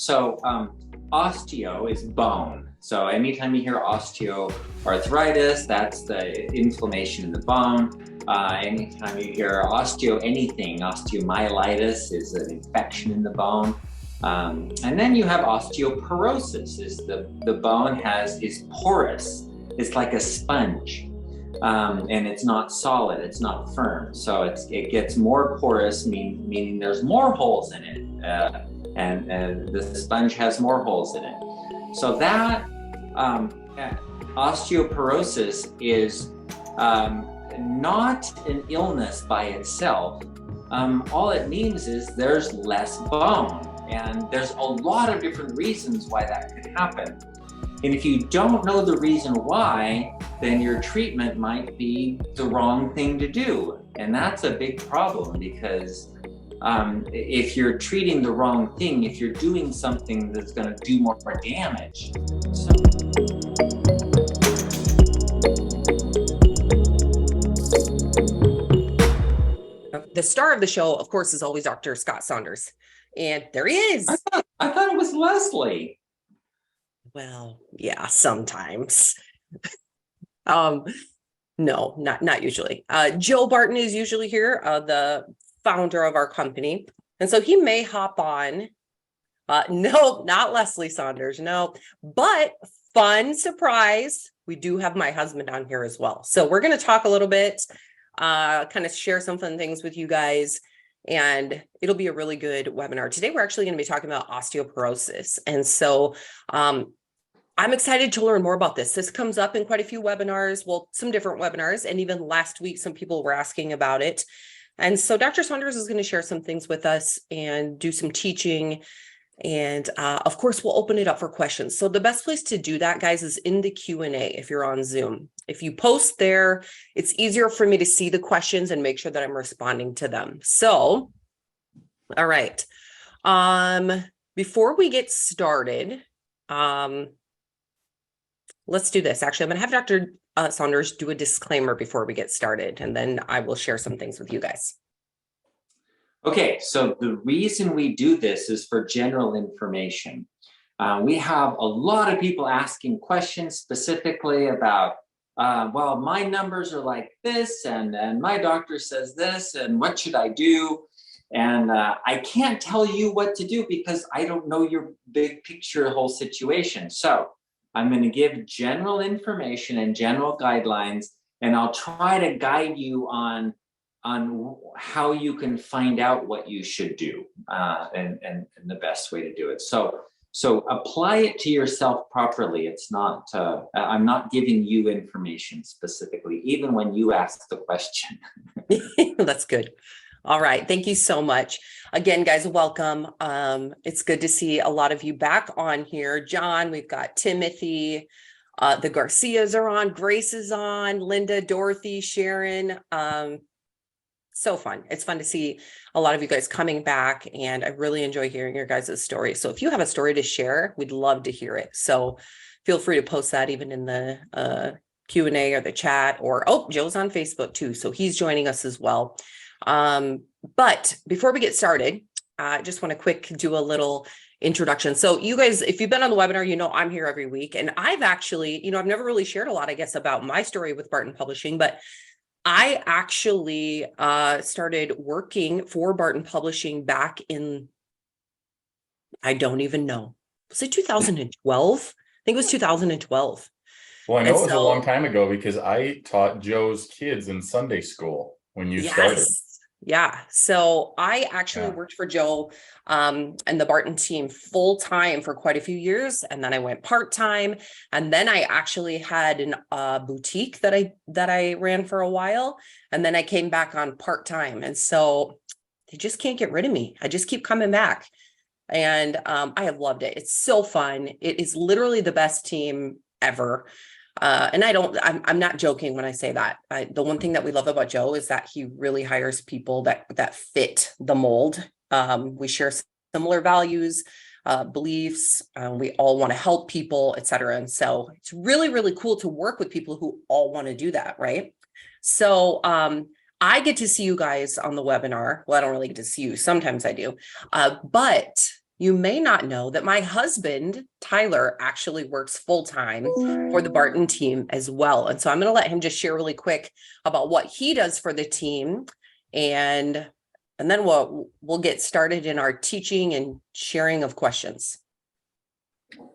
So osteo is bone. So anytime you hear osteoarthritis, that's the inflammation in the bone. Anytime you hear anything, osteomyelitis is an infection in the bone. And then you have osteoporosis, is the bone is porous. It's like a sponge. And it's not solid, it's not firm. So it gets more porous, meaning there's more holes in it. And the sponge has more holes in it. So that osteoporosis is not an illness by itself. All it means is there's less bone. And there's a lot of different reasons why that could happen. And if you don't know the reason why, then your treatment might be the wrong thing to do. And that's a big problem because if you're treating the wrong thing, if you're doing something that's going to do more damage. The star of the show, of course, is always Dr. Scott Saunders. And there he is. I thought it was Leslie. Well, yeah, sometimes. No, not usually. Joe Barton is usually here, the founder of our company. And so he may hop on. No, not Leslie Saunders, no. But fun surprise, we do have my husband on here as well. So we're going to talk a little bit, kind of share some fun things with you guys. And it'll be a really good webinar. Today, we're actually going to be talking about osteoporosis. And so I'm excited to learn more about this. This comes up in quite a few webinars, well, some different webinars. And even last week, some people were asking about it. And so Dr. Saunders is going to share some things with us and do some teaching. And of course, we'll open it up for questions. So the best place to do that, guys, is in the Q&A if you're on Zoom. If you post there, it's easier for me to see the questions and make sure that I'm responding to them. So, all right. Before we get started, let's do this. Actually, I'm going to have Dr. Saunders do a disclaimer before we get started, and then I will share some things with you guys. Okay, so the reason we do this is for general information. We have a lot of people asking questions specifically about, well, my numbers are like this, and my doctor says this, and what should I do? And I can't tell you what to do because I don't know your big picture, whole situation. So I'm going to give general information and general guidelines, and I'll try to guide you on how you can find out what you should do and the best way to do it. So apply it to yourself properly. It's not, I'm not giving you information specifically, even when you ask the question. That's good. All right. Thank you so much. Again, guys, welcome. It's good to see a lot of you back on here. John, we've got Timothy, the Garcias are on, Grace is on, Linda, Dorothy, Sharon. So fun. It's fun to see a lot of you guys coming back, and I really enjoy hearing your guys' stories. So if you have a story to share, we'd love to hear it. So feel free to post that even in the Q&A or the chat, or, oh, Joe's on Facebook too. So he's joining us as well. But before we get started, I just want to quick do a little introduction. So you guys, if you've been on the webinar, you know I'm here every week, and I've actually, I've never really shared a lot, I guess, about my story with Barton Publishing, but I actually started working for Barton Publishing back in, I don't even know, was it 2012? I think it was 2012. Well, I know it was a long time ago because I taught Joe's kids in Sunday school when you started. Yeah. So I actually worked for Joe and the Barton team full time for quite a few years. And then I went part-time. And then I actually had a boutique that I ran for a while. And then I came back on part-time. And so they just can't get rid of me. I just keep coming back. And I have loved it. It's so fun. It is literally the best team ever. And I'm not joking when I say that. The one thing that we love about Joe is that he really hires people that fit the mold. We share similar values, beliefs. We all want to help people, et cetera. And so it's really, really cool to work with people who all want to do that. Right. So, I get to see you guys on the webinar. Well, I don't really get to see you. Sometimes I do. But you may not know that my husband, Tyler, actually works full-time for the Barton team as well. And so I'm going to let him just share really quick about what he does for the team. And then we'll get started in our teaching and sharing of questions.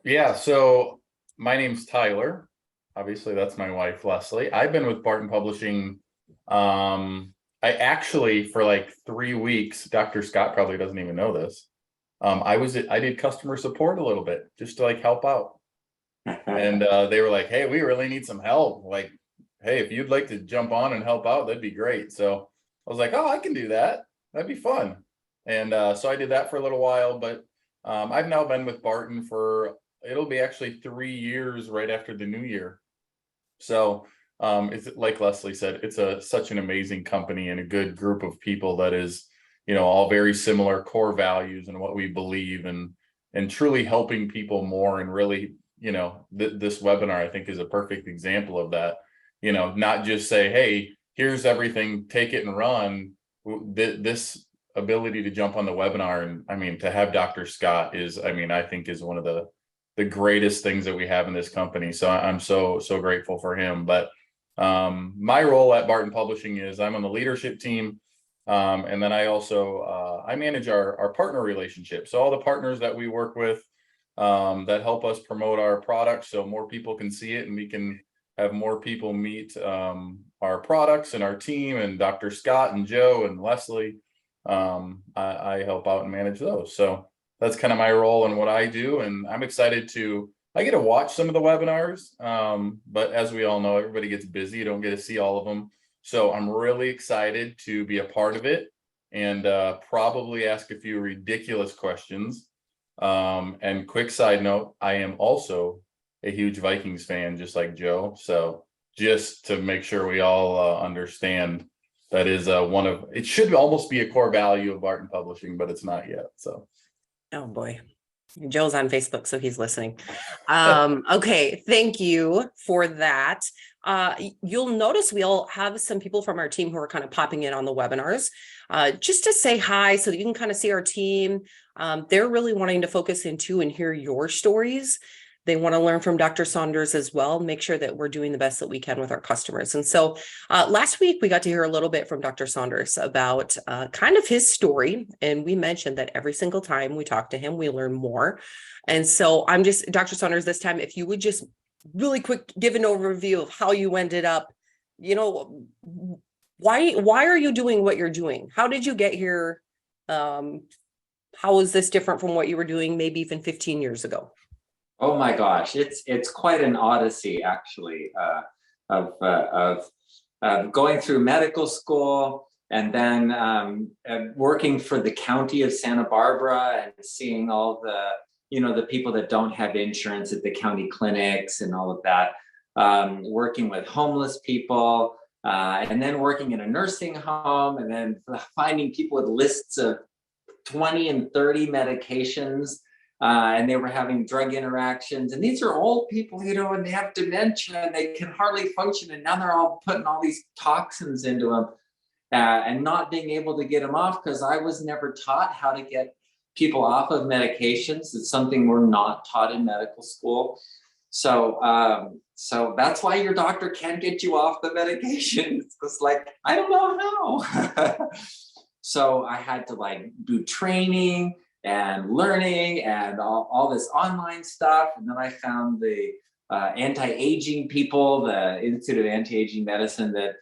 Yeah, so my name's Tyler. Obviously, that's my wife, Leslie. I've been with Barton Publishing. I actually, for like 3 weeks, Dr. Scott probably doesn't even know this. I did customer support a little bit just to like help out. And they were like, hey, we really need some help. Like, hey, if you'd like to jump on and help out, that'd be great. So I was like, oh, I can do that. That'd be fun. And so I did that for a little while, but I've now been with Barton for, it'll be actually 3 years right after the new year. So it's like Leslie said, it's such an amazing company and a good group of people that is, all very similar core values and what we believe and truly helping people more. And really, this webinar, I think, is a perfect example of that. Not just say, hey, here's everything, take it and run. This ability to jump on the webinar and I mean, to have Dr. Scott I think is one of the greatest things that we have in this company. So I'm so grateful for him. But my role at Barton Publishing is I'm on the leadership team. And then I also, I manage our partner relationship. So all the partners that we work with that help us promote our products so more people can see it and we can have more people meet our products and our team and Dr. Scott and Joe and Leslie. I help out and manage those. So that's kind of my role and what I do. And I'm excited I get to watch some of the webinars. But as we all know, everybody gets busy. You don't get to see all of them. So I'm really excited to be a part of it and probably ask a few ridiculous questions. And quick side note, I am also a huge Vikings fan, just like Joe. So just to make sure we all understand, that is it should almost be a core value of Barton Publishing, but it's not yet. So. Oh boy. Joe's on Facebook, so he's listening. Okay, thank you for that. You'll notice we'll have some people from our team who are kind of popping in on the webinars just to say hi so that you can kind of see our team. They're really wanting to focus into and hear your stories. They want to learn from Dr. Saunders as well, make sure that we're doing the best that we can with our customers. And so last week, we got to hear a little bit from Dr. Saunders about kind of his story. And we mentioned that every single time we talk to him, we learn more. And so Dr. Saunders, this time, if you would just really quick give an overview of how you ended up, why are you doing what you're doing? How did you get here? How is this different from what you were doing maybe even 15 years ago? Oh my gosh, it's quite an odyssey, actually, of going through medical school and then working for the county of Santa Barbara and seeing all the people that don't have insurance at the county clinics and all of that, working with homeless people, and then working in a nursing home, and then finding people with lists of 20 and 30 medications. And they were having drug interactions, and these are old people, and they have dementia and they can hardly function. And now they're all putting all these toxins into them and not being able to get them off because I was never taught how to get people off of medications. It's something we're not taught in medical school. So that's why your doctor can't get you off the medication. It's like, I don't know how. So I had to do training and learning and all this online stuff. And then I found the anti-aging people, the Institute of Anti-Aging Medicine, that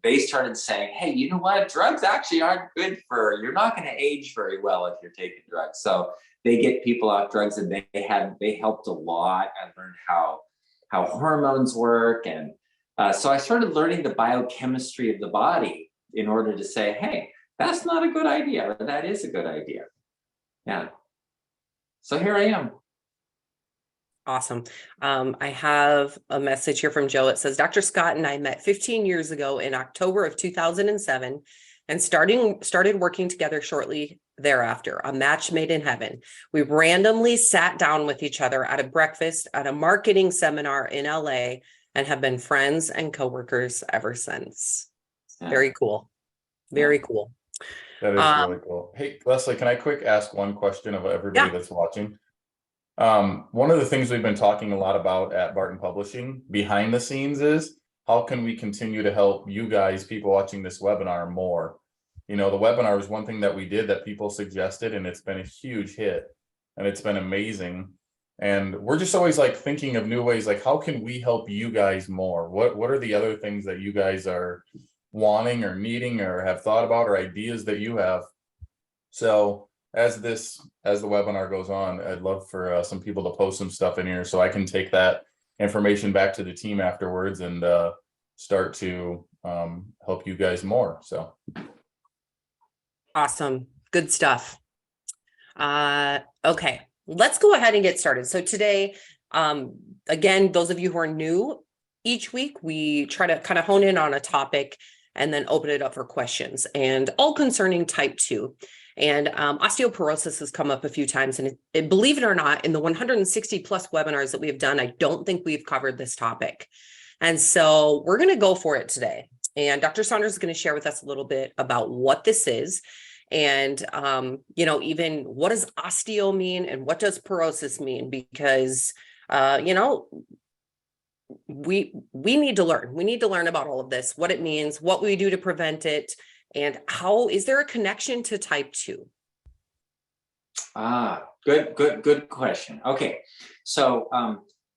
they started saying, hey, you know what? Drugs actually aren't good you're not going to age very well if you're taking drugs. So they get people off drugs, and they helped a lot. I learned how hormones work. And so I started learning the biochemistry of the body in order to say, hey, that's not a good idea, or that is a good idea. Yeah. So here I am. Awesome. I have a message here from Joe. It says, Dr. Scott and I met 15 years ago in October of 2007 and started working together shortly thereafter, a match made in heaven. We randomly sat down with each other at a breakfast at a marketing seminar in LA and have been friends and coworkers ever since. Yeah. Very cool. Very cool. That is really cool. Hey, Leslie, can I quick ask one question of everybody Yeah. that's watching? One of the things we've been talking a lot about at Barton Publishing behind the scenes is how can we continue to help you guys, people watching this webinar, more? You know, the webinar was one thing that we did that people suggested, and it's been a huge hit, and it's been amazing. And we're just always like thinking of new ways, like how can we help you guys more? What are the other things that you guys are wanting or needing or have thought about, or ideas that you have? So as the webinar goes on, I'd love for some people to post some stuff in here so I can take that information back to the team afterwards and start to help you guys more. So Awesome. Good stuff. Okay, let's go ahead and get started. So today, again, those of you who are new, each week we try to kind of hone in on a topic and then open it up for questions, and all concerning type 2. And osteoporosis has come up a few times, and believe it or not, in the 160 plus webinars that we have done, I don't think we've covered this topic. And so we're going to go for it today. And Dr. Saunders is going to share with us a little bit about what this is. And, you know, even what does osteo mean and what does porosis mean? Because, you know, we need to learn. We need to learn about all of this, what it means, what we do to prevent it, and how is there a connection to type 2? Good question. Okay, so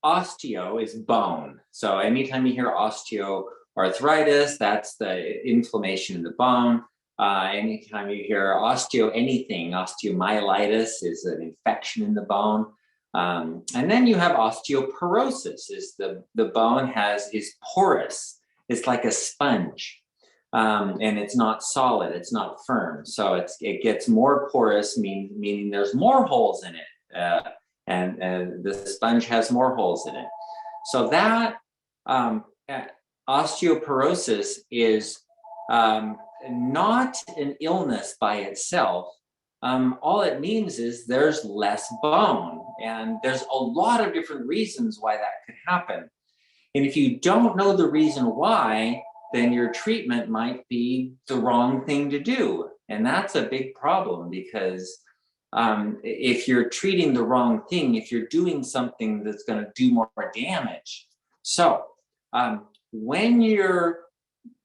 osteo is bone. So anytime you hear osteoarthritis, that's the inflammation in the bone. Anytime you hear osteomyelitis is an infection in the bone. And then you have osteoporosis, is the bone is porous. It's like a sponge. And it's not solid, it's not firm. So it gets more porous, meaning there's more holes in it. And the sponge has more holes in it. So that osteoporosis is not an illness by itself. All it means is there's less bone, and there's a lot of different reasons why that could happen. And if you don't know the reason why, then your treatment might be the wrong thing to do. And that's a big problem, because if you're treating the wrong thing, if you're doing something that's going to do more DAMAGE. So when your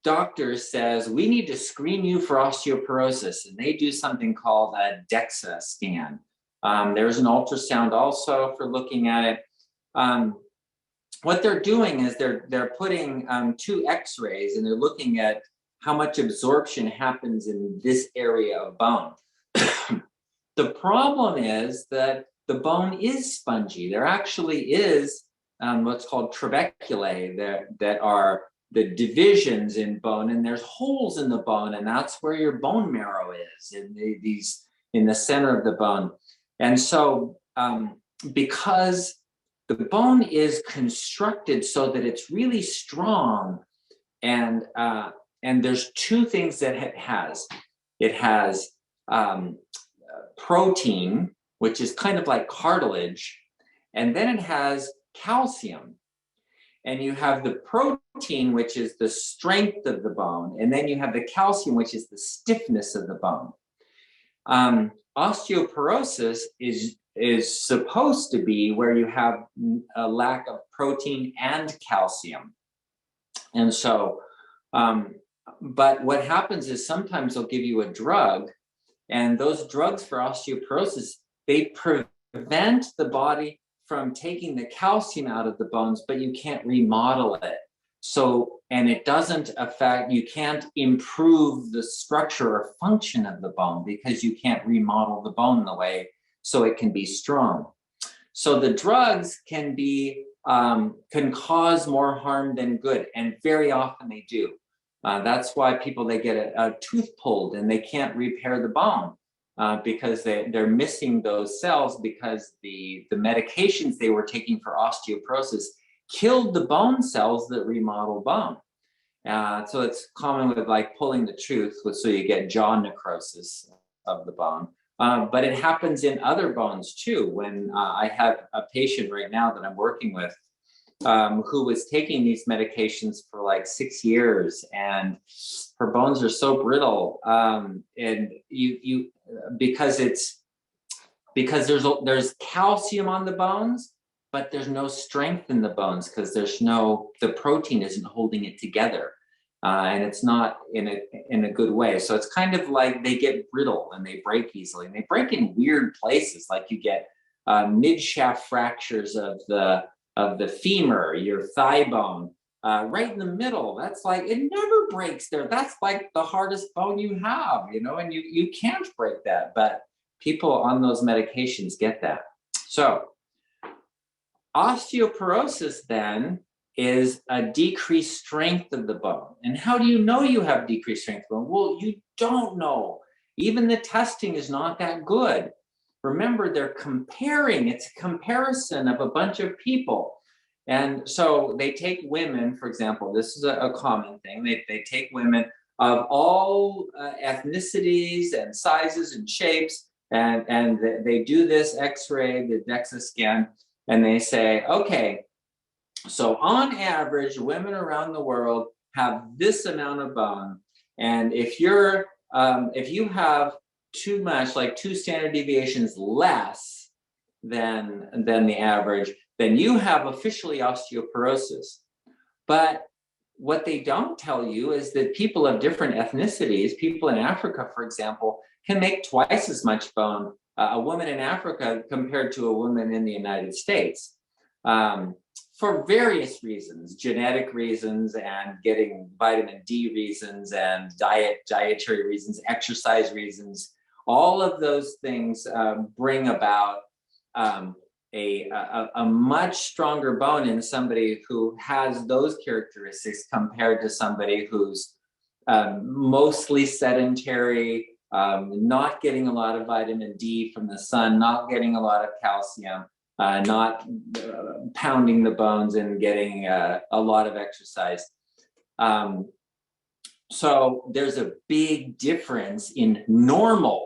doctor says, we need to screen you for osteoporosis, and they do something called a DEXA scan. There's an ultrasound also for looking at it. What they're doing is they're putting 2 x-rays, and they're looking at how much absorption happens in this area of bone. The problem is that the bone is spongy. There actually is what's called trabeculae that are the divisions in bone, and there's holes in the bone, and that's where your bone marrow is, in the center of the bone. And so because the bone is constructed so that it's really strong, and there's 2 things that it has. It has protein, which is kind of like cartilage, and then it has calcium. And you have the protein, which is the strength of the bone, and then you have the calcium, which is the stiffness of the bone. Osteoporosis is supposed to be where you have a lack of protein and calcium. And so, but what happens is sometimes they'll give you a drug, and those drugs for osteoporosis, they prevent the body from taking the calcium out of the bones, but you can't remodel it. So, and it doesn't affect, you can't improve the structure or function of the bone because you can't remodel the bone the way so it can be strong. So the drugs can cause more harm than good, and very often they do. That's why people, they get a tooth pulled and they can't repair the bone because they're missing those cells, because the medications they were taking for osteoporosis killed the bone cells that remodel bone. So it's common with like pulling the tooth, so you get jaw necrosis of the bone. But it happens in other bones too. When I have a patient right now that I'm working with, who was taking these medications for like 6 years, and her bones are so brittle. And you because there's calcium on the bones, but there's no strength in the bones because the protein isn't holding it together. And it's not in a good way. So it's kind of like they get brittle and they break easily. And they break in weird places, like you get mid-shaft fractures of the femur, your thigh bone, right in the middle. That's like, it never breaks there. That's like the hardest bone you have, and you can't break that. But people on those medications get that. So osteoporosis then is a decreased strength of the bone. And how do you know you have decreased strength of the bone? Well, you don't know. Even the testing is not that good. Remember, they're comparing. It's a comparison of a bunch of people. And so they take women, for example, this is a common thing. They take women of all ethnicities and sizes and shapes, and they do this X-ray, the DEXA scan, and they say, okay, so on average, women around the world have this amount of bone. And if you have too much, like 2 standard deviations less than the average, then you have officially osteoporosis. But what they don't tell you is that people of different ethnicities, people in Africa, for example, can make twice as much bone, a woman in Africa compared to a woman in the United States. For various reasons, genetic reasons and getting vitamin D reasons and dietary reasons, exercise reasons. All of those things bring about a much stronger bone in somebody who has those characteristics compared to somebody who's mostly sedentary, not getting a lot of vitamin D from the sun, not getting a lot of calcium, not pounding the bones and getting a lot of exercise. So there's a big difference in normal.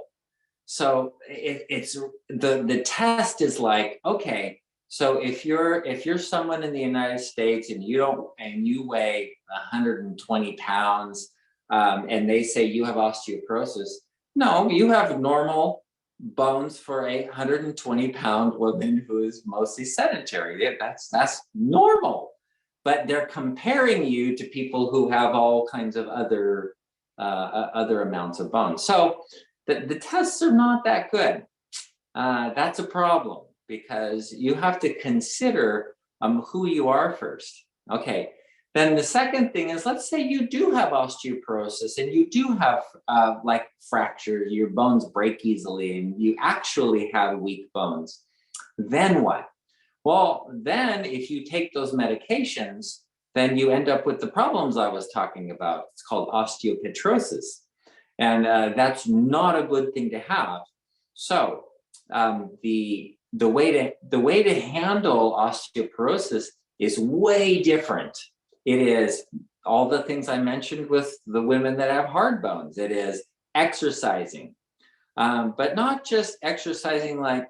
So it's the test is like, okay, so if you're someone in the United States and you weigh 120 pounds, and they say you have osteoporosis, no, you have normal bones for a 120-pound woman who is mostly sedentary. That's normal. But they're comparing you to people who have all kinds of other amounts of bone. So the tests are not that good. That's a problem because you have to consider who you are first. Okay. Then the second thing is, let's say you do have osteoporosis and you do have like fractures, your bones break easily and you actually have weak bones. Then what? Well, then if you take those medications, then you end up with the problems I was talking about. It's called osteoporosis. And that's not a good thing to have. So the way to handle osteoporosis is way different. It is all the things I mentioned with the women that have hard bones. It is exercising, but not just exercising. Like,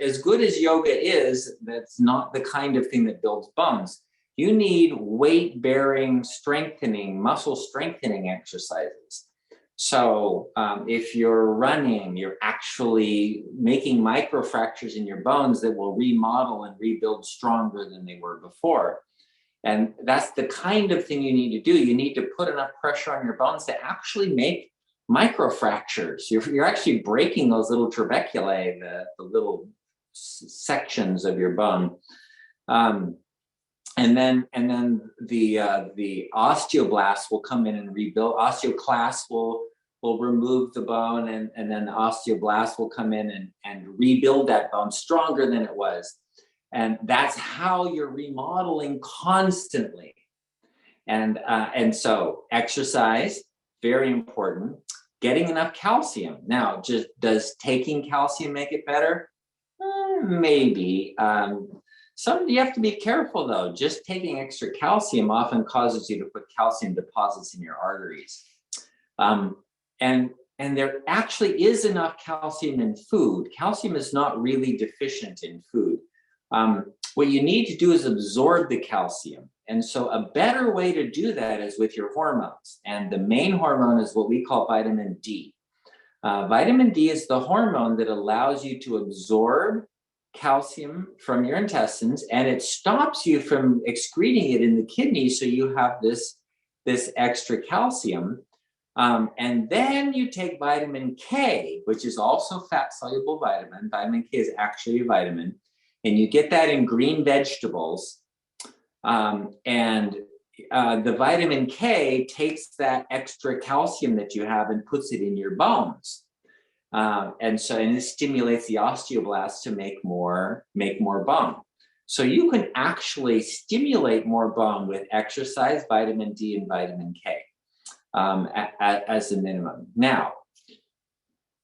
as good as yoga is, that's not the kind of thing that builds bones. You need weight-bearing, strengthening, muscle strengthening exercises. So if you're running, you're actually making microfractures in your bones that will remodel and rebuild stronger than they were before. And that's the kind of thing you need to do. You need to put enough pressure on your bones to actually make microfractures. You're actually breaking those little trabeculae, the little sections of your bone. And then the osteoblasts will come in and rebuild. Osteoclasts will remove the bone, and then the osteoblasts will come in and rebuild that bone stronger than it was. And that's how you're remodeling constantly. And so exercise, very important. Getting enough calcium. Now, just does taking calcium make it better? Maybe. You have to be careful though. Just taking extra calcium often causes you to put calcium deposits in your arteries. And there actually is enough calcium in food. Calcium is not really deficient in food. what you need to do is absorb the calcium. And so a better way to do that is with your hormones. And the main hormone is what we call vitamin D. Vitamin D is the hormone that allows you to absorb calcium from your intestines, and it stops you from excreting it in the kidneys, so you have this extra calcium. And then you take vitamin K, which is also fat-soluble vitamin. Vitamin K is actually a vitamin, and you get that in green vegetables. The vitamin K takes that extra calcium that you have and puts it in your bones. And it stimulates the osteoblasts to make more bone. So you can actually stimulate more bone with exercise, vitamin D, and vitamin K as a minimum. Now,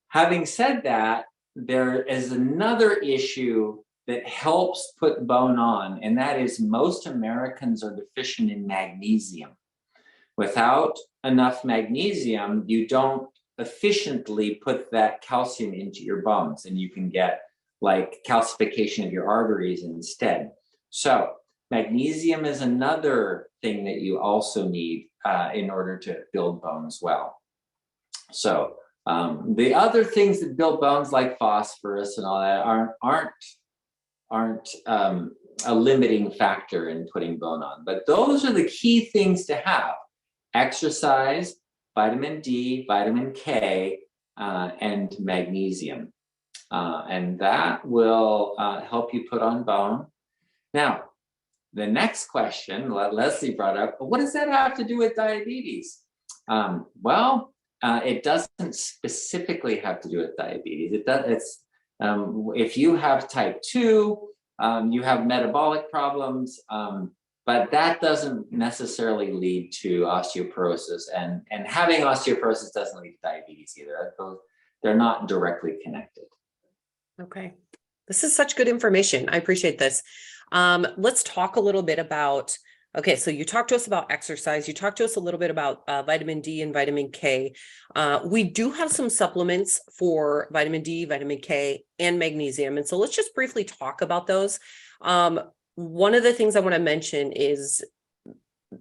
having said that, there is another issue that helps put bone on, and that is most Americans are deficient in magnesium. Without enough magnesium, you don't efficiently put that calcium into your bones, and you can get like calcification of your arteries instead. So magnesium is another thing that you also need in order to build bones well. So the other things that build bones, like phosphorus and all that, aren't a limiting factor in putting bone on. But those are the key things to have: exercise, vitamin D, vitamin K, and magnesium. And that will help you put on bone. Now, the next question Leslie brought up: what does that have to do with diabetes? It doesn't specifically have to do with diabetes. It does. If you have type 2, you have metabolic problems, but that doesn't necessarily lead to osteoporosis. And having osteoporosis doesn't lead to diabetes either. They're not directly connected. Okay. This is such good information. I appreciate this. Let's talk a little bit about, okay, so you talked to us about exercise. You talked to us a little bit about vitamin D and vitamin K. We do have some supplements for vitamin D, vitamin K, and magnesium. And so let's just briefly talk about those. One of the things I want to mention is,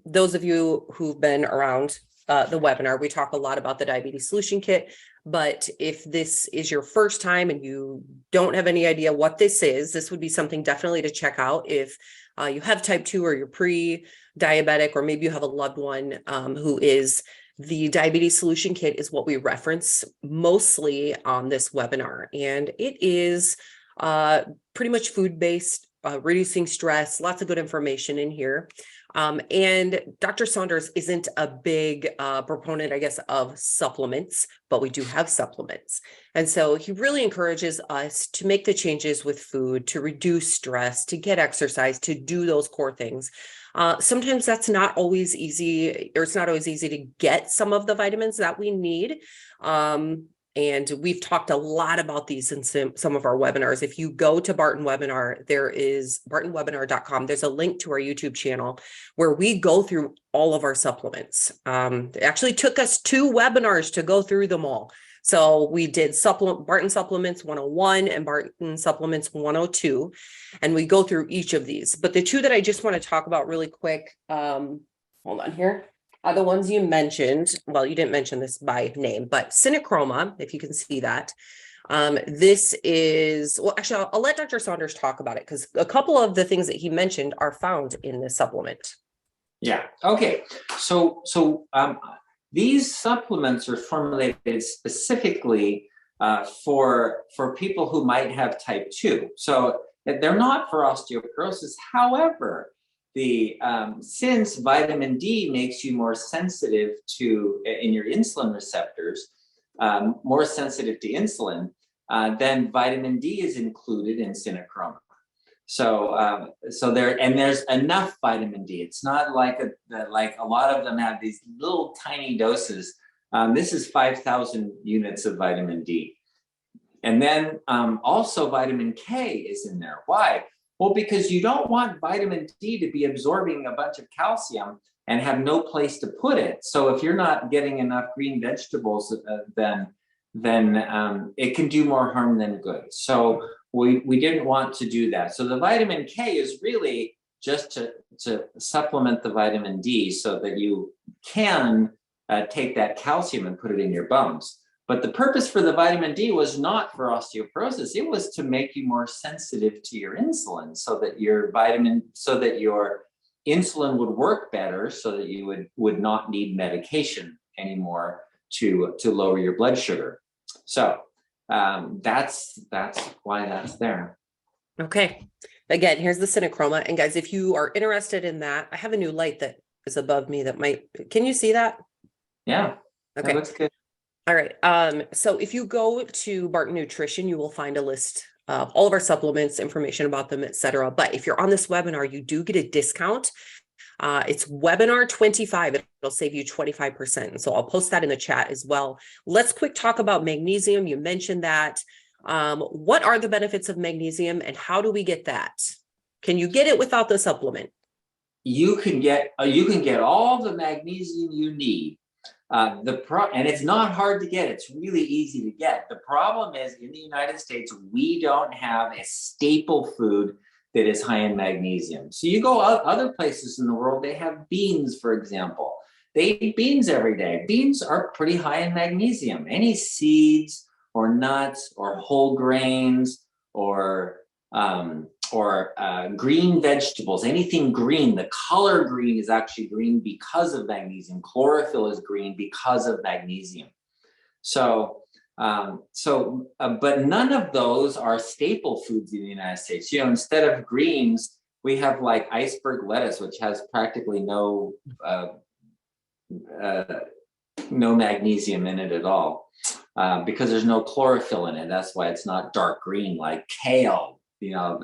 those of you who've been around the webinar, we talk a lot about the diabetes solution kit. But if this is your first time and you don't have any idea what this is, this would be something definitely to check out if you have type 2 or you're pre-diabetic, or maybe you have a loved one who is. The diabetes solution kit is what we reference mostly on this webinar. And it is pretty much food-based, reducing stress, lots of good information in here. And Dr. Saunders isn't a big proponent, I guess, of supplements, but we do have supplements. And so he really encourages us to make the changes with food, to reduce stress, to get exercise, to do those core things. Sometimes that's not always easy, or it's not always easy to get some of the vitamins that we need. And we've talked a lot about these in some of our webinars. If you go to Barton Webinar, there is bartonwebinar.com. There's a link to our YouTube channel where we go through all of our supplements. It actually took us 2 webinars to go through them all. So we did Barton Supplements 101 and Barton Supplements 102, and we go through each of these. But the 2 that I just want to talk about really quick, hold on here. The ones you mentioned, well, you didn't mention this by name, but Synachroma, if you can see that. This is, well, actually, I'll let Dr. Saunders talk about it, because a couple of the things that he mentioned are found in this supplement. Yeah, okay. So these supplements are formulated specifically for people who might have type 2. So they're not for osteoporosis. However, since vitamin D makes you more sensitive in your insulin receptors, more sensitive to insulin, then vitamin D is included in Synachroma. So there's enough vitamin D. It's not like a lot of them have these little tiny doses. This is 5,000 units of vitamin D. And then also vitamin K is in there. Why? Well, because you don't want vitamin D to be absorbing a bunch of calcium and have no place to put it. So if you're not getting enough green vegetables, then it can do more harm than good. So we didn't want to do that. So the vitamin K is really just to supplement the vitamin D so that you can take that calcium and put it in your bones. But the purpose for the vitamin D was not for osteoporosis. It was to make you more sensitive to your insulin so that your insulin would work better, so that you would not need medication anymore to lower your blood sugar. So that's why that's there. Okay. Again, here's the Synachroma. And guys, if you are interested in that, I have a new light that is above me that might, can you see that? Yeah. Okay. That looks good. All right. So if you go to Barton Nutrition, you will find a list of all of our supplements, information about them, etc. But if you're on this webinar, you do get a discount. It's webinar 25. It'll save you 25%. And so I'll post that in the chat as well. Let's quick talk about magnesium. You mentioned that. What are the benefits of magnesium and how do we get that? Can you get it without the supplement? You can get all the magnesium you need. And it's not hard to get. It's really easy to get. The problem is, in the United States, we don't have a staple food that is high in magnesium. So you go other places in the world, they have beans, for example. They eat beans every day. Beans are pretty high in magnesium. Any seeds or nuts or whole grains or green vegetables, anything green. The color green is actually green because of magnesium. Chlorophyll is green because of magnesium. But none of those are staple foods in the United States. You know, instead of greens, we have like iceberg lettuce, which has practically no magnesium in it at all, because there's no chlorophyll in it. That's why it's not dark green like kale. You know,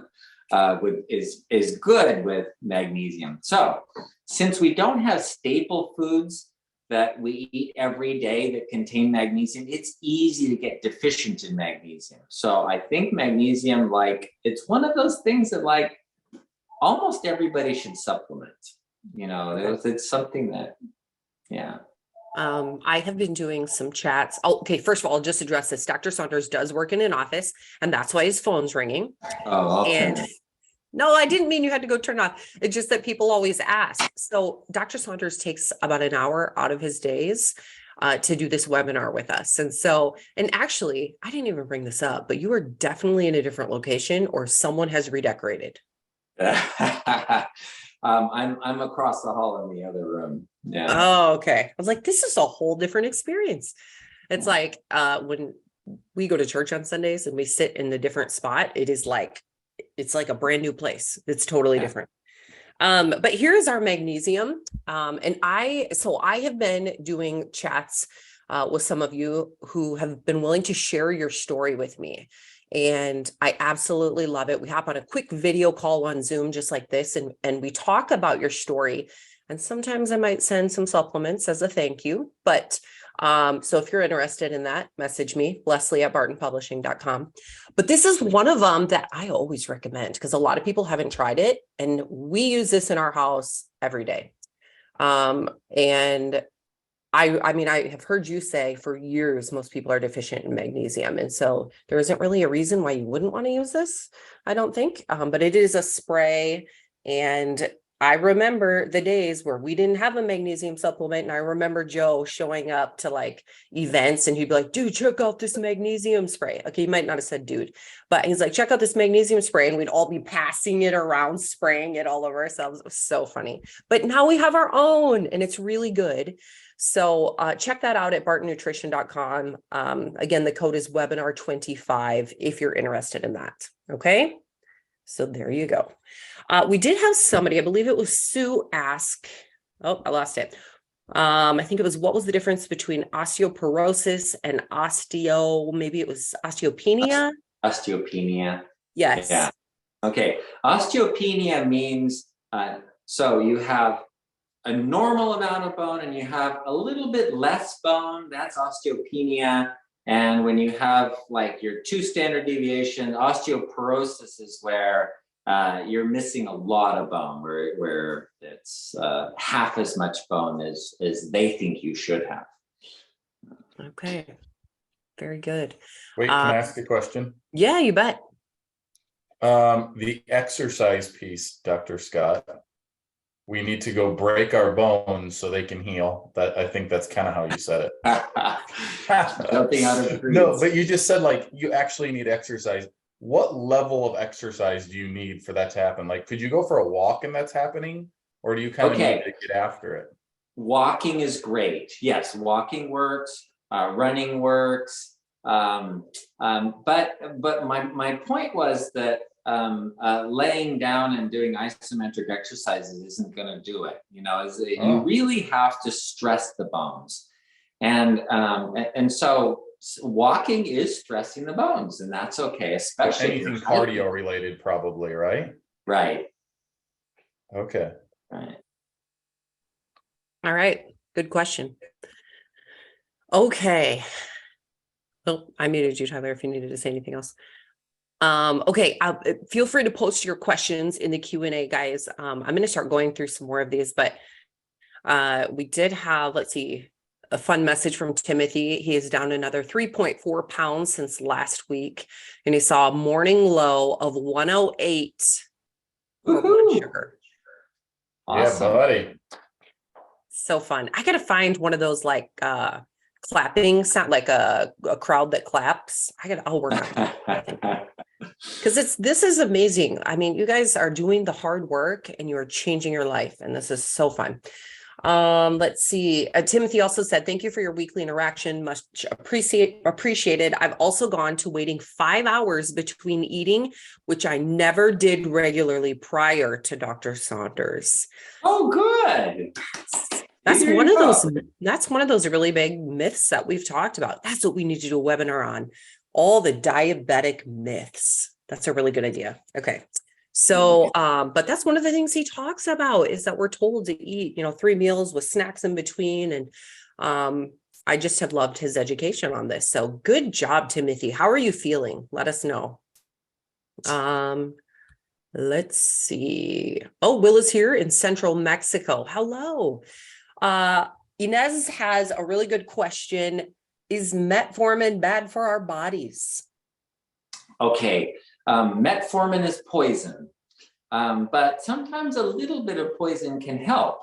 is good with magnesium. So since we don't have staple foods that we eat every day that contain magnesium, it's easy to get deficient in magnesium. So I think magnesium, it's one of those things that almost everybody should supplement. You know, it's something that, yeah. I have been doing some chats. Okay, first of all, I'll just address this. Dr. Saunders does work in an office, and that's why his phone's ringing. Oh, okay. No, I didn't mean you had to go turn it off. It's just that people always ask. So Dr. Saunders takes about an hour out of his days to do this webinar with us. And actually, I didn't even bring this up, but you are definitely in a different location or someone has redecorated. I'm across the hall in the other room. Yeah. Oh, okay. I was like, this is a whole different experience. It's like when we go to church on Sundays and we sit in a different spot, it's like a brand new place. It's totally different. But here's our magnesium. And I have been doing chats with some of you who have been willing to share your story with me. And I absolutely love it. We hop on a quick video call on Zoom, just like this, and we talk about your story. And sometimes I might send some supplements as a thank you. But so if you're interested in that, message me, Leslie@bartonpublishing.com. But this is one of them that I always recommend because a lot of people haven't tried it. And we use this in our house every day. And I mean, I have heard you say for years, most people are deficient in magnesium. And so there isn't really a reason why you wouldn't want to use this, I don't think. But it is a spray. And I remember the days where we didn't have a magnesium supplement. And I remember Joe showing up to events and he'd be like, dude, check out this magnesium spray. Okay, he might not have said dude, but he's like, check out this magnesium spray. And we'd all be passing it around, spraying it all over ourselves. It was so funny. But now we have our own and it's really good. So check that out at bartonnutrition.com. Again, the code is webinar 25 if you're interested in that. Okay. So there you go. We did have somebody, I believe it was Sue, ask, oh, I lost it. I think it was, what was the difference between osteoporosis and maybe it was osteopenia? Osteopenia. Yes. Yeah. Okay. Osteopenia means, so you have a normal amount of bone and you have a little bit less bone, that's osteopenia. And when you have your 2 standard deviation, osteoporosis is where you're missing a lot of bone, where it's half as much bone as they think you should have. Okay, very good. Wait, can I ask a question? Yeah, you bet. The exercise piece, Dr. Scott. We need to go break our bones so they can heal. That, I think that's kind of how you said it. Jumping out of trees. No, but you just said like you actually need exercise. What level of exercise do you need for that to happen? Like, could you go for a walk and that's happening? Or do you kind of need to get after it? Walking is great. Yes, walking works, running works. But my point was that laying down and doing isometric exercises isn't going to do it. You know, you really have to stress the bones, and so walking is stressing the bones, and that's okay, especially anything cardio related, probably, right? Right. Okay. Right. All right. Good question. Okay. Oh, I muted you, Tyler, if you needed to say anything else. Okay. Feel free to post your questions in the Q&A, guys. I'm going to start going through some more of these, but we did have, let's see, a fun message from Timothy. He is down another 3.4 pounds since last week, and he saw a morning low of 108 for blood sugar. Awesome. Yeah, buddy. So fun. I gotta find one of those like clapping sound, like a crowd that claps. I'll work on that. Because this is amazing. I mean, you guys are doing the hard work and you are changing your life, and this is so fun. Let's see. Timothy also said, thank you for your weekly interaction. Much appreciated. I've also gone to waiting 5 hours between eating, which I never did regularly prior to Dr. Saunders. Oh, good. That's one of those really big myths that we've talked about. That's what we need to do a webinar on. All the diabetic myths. That's a really good idea. Okay. So, but that's one of the things he talks about, is that we're told to eat, 3 meals with snacks in between. And I just have loved his education on this. So good job, Timothy. How are you feeling? Let us know. Let's see. Oh, Will is here in Central Mexico. Hello. Inez has a really good question. Is metformin bad for our bodies? Okay. Metformin is poison, but sometimes a little bit of poison can help.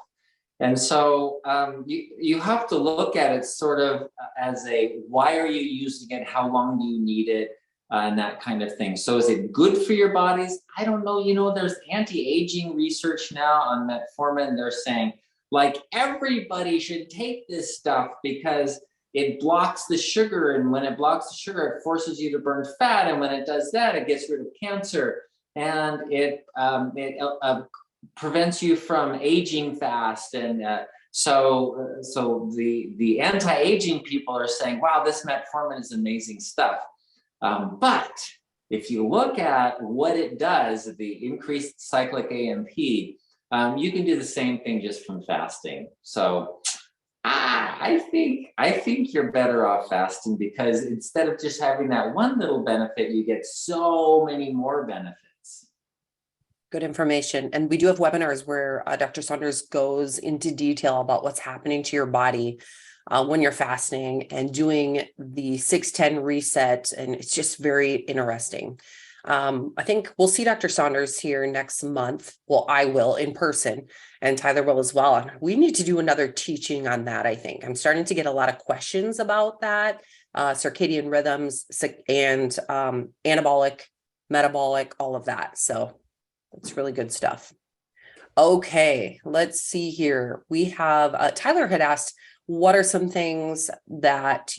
And so you have to look at it sort of as why are you using it? How long do you need it? And that kind of thing. So is it good for your bodies? I don't know. There's anti-aging research now on metformin. They're saying, like, everybody should take this stuff because it blocks the sugar, and when it blocks the sugar, it forces you to burn fat, and when it does that, it gets rid of cancer, and it prevents you from aging fast. And so the anti-aging people are saying, wow, this metformin is amazing stuff. But if you look at what it does, the increased cyclic AMP, you can do the same thing just from fasting. So I think you're better off fasting, because instead of just having that one little benefit, you get so many more benefits. Good information. And we do have webinars where Dr. Saunders goes into detail about what's happening to your body when you're fasting and doing the 6-10 reset. And it's just very interesting. I think we'll see Dr. Saunders here next month. Well, I will in person, and Tyler will as well. And we need to do another teaching on that. I think I'm starting to get a lot of questions about that, circadian rhythms and anabolic, metabolic, all of that. So that's really good stuff. Okay, let's see here. We have Tyler had asked, what are some things that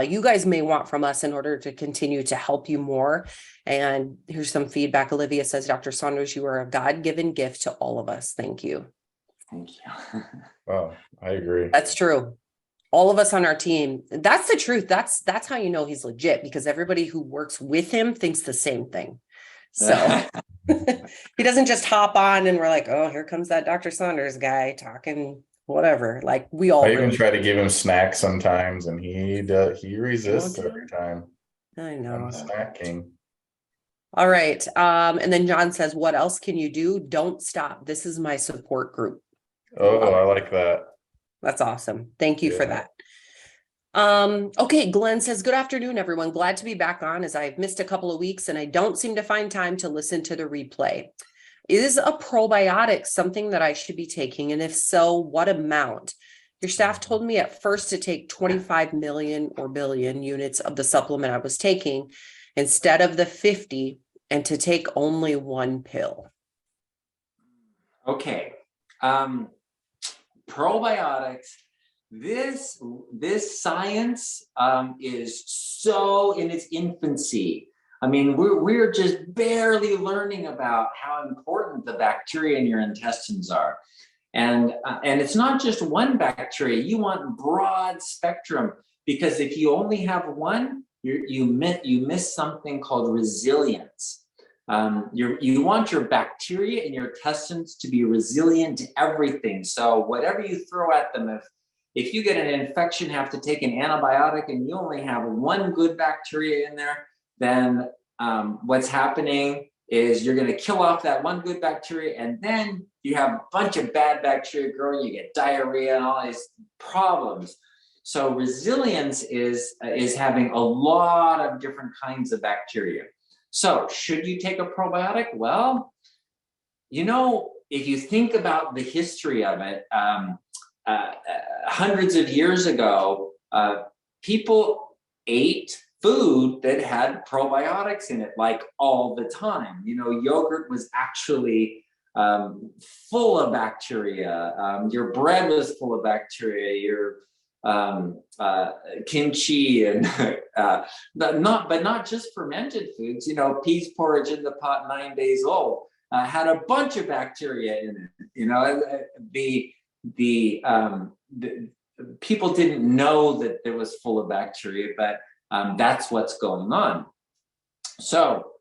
you guys may want from us in order to continue to help you more? And here's some feedback. Olivia says, Dr. Saunders, you are a God-given gift to all of us. Thank you. Thank you. Oh, I agree. That's true. All of us on our team. That's the truth. That's how you know he's legit, because everybody who works with him thinks the same thing. So he doesn't just hop on and we're like, oh, here comes that Dr. Saunders guy talking whatever. Like, we all I even try to give him snacks sometimes, and he resists every time. I know. I'm a snack king. All right. And then John says, what else can you do? Don't stop. This is my support group. Oh, I like that. That's awesome. Thank you for that. Okay, Glenn says, good afternoon, everyone. Glad to be back on as I've missed a couple of weeks and I don't seem to find time to listen to the replay. Is a probiotic something that I should be taking? And if so, what amount? Your staff told me at first to take 25 million or billion units of the supplement I was taking instead of the 50 and to take only one pill. Okay. Probiotics. This science is so in its infancy. I mean, we're just barely learning about how important the bacteria in your intestines are, and it's not just one bacteria. You want broad spectrum, because if you only have one, you miss something called resilience. You want your bacteria in your intestines to be resilient to everything. So whatever you throw at them, if you get an infection, have to take an antibiotic, and you only have one good bacteria in there, then what's happening is you're going to kill off that one good bacteria, and then you have a bunch of bad bacteria growing. You get diarrhea and all these problems. So resilience is having a lot of different kinds of bacteria. So should you take a probiotic? Well, if you think about the history of it, hundreds of years ago, people ate food that had probiotics in it, like all the time. Yogurt was actually full of bacteria. Your bread was full of bacteria. Your kimchi and but not just fermented foods. Peas porridge in the pot 9 days old had a bunch of bacteria in it. The people didn't know that it was full of bacteria, but that's what's going on. So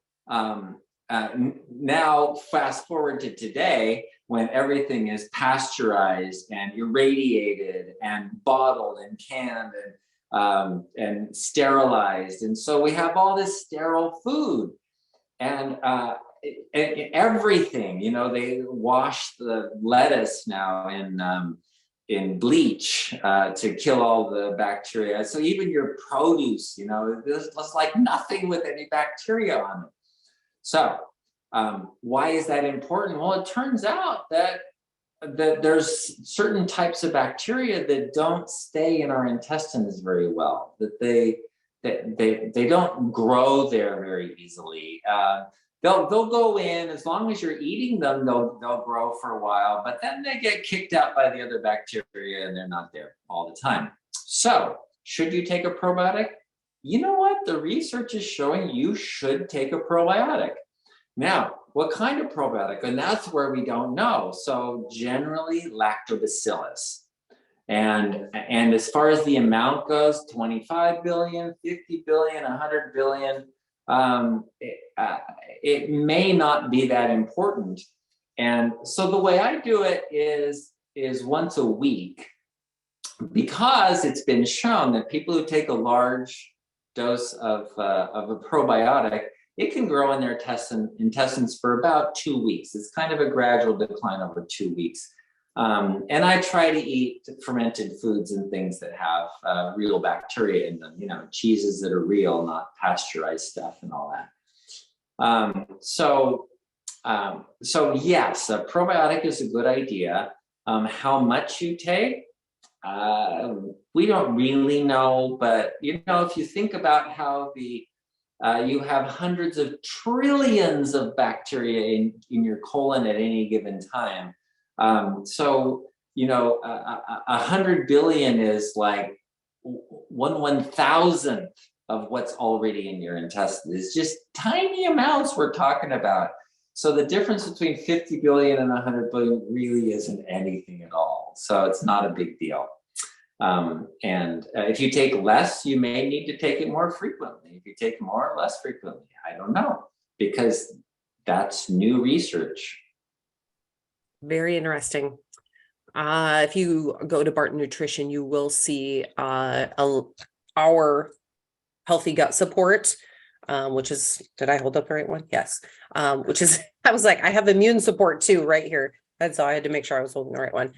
now fast forward to today, when everything is pasteurized and irradiated and bottled and canned and sterilized, and so we have all this sterile food and everything. They wash the lettuce now in bleach to kill all the bacteria. So even your produce, there's like nothing with any bacteria on it. So why is that important? Well, it turns out that there's certain types of bacteria that don't stay in our intestines very well, that they don't grow there very easily. They'll go in, as long as you're eating them, they'll grow for a while, but then they get kicked out by the other bacteria and they're not there all the time. So should you take a probiotic? You know what? The research is showing you should take a probiotic. Now, what kind of probiotic? And that's where we don't know. So generally lactobacillus. And as far as the amount goes, 25 billion, 50 billion, 100 billion, it may not be that important. And so the way I do it is once a week, because it's been shown that people who take a large dose of a probiotic, it can grow in their intestines for about 2 weeks. It's kind of a gradual decline over 2 weeks. And I try to eat fermented foods and things that have real bacteria in them, cheeses that are real, not pasteurized stuff and all that. So yes, a probiotic is a good idea. How much you take, we don't really know, but if you think about how you have hundreds of trillions of bacteria in your colon at any given time. So 100 billion is like 1/1000th of what's already in your intestine. It's just tiny amounts we're talking about. So the difference between 50 billion and 100 billion really isn't anything at all. So it's not a big deal. And if you take less, you may need to take it more frequently. If you take more, less frequently, I don't know, because that's new research. Very interesting. If you go to Barton Nutrition, you will see our healthy gut support, which is, did I hold up the right one? Yes. Which is, I was like, I have immune support too right here. That's all. I had to make sure I was holding the right one,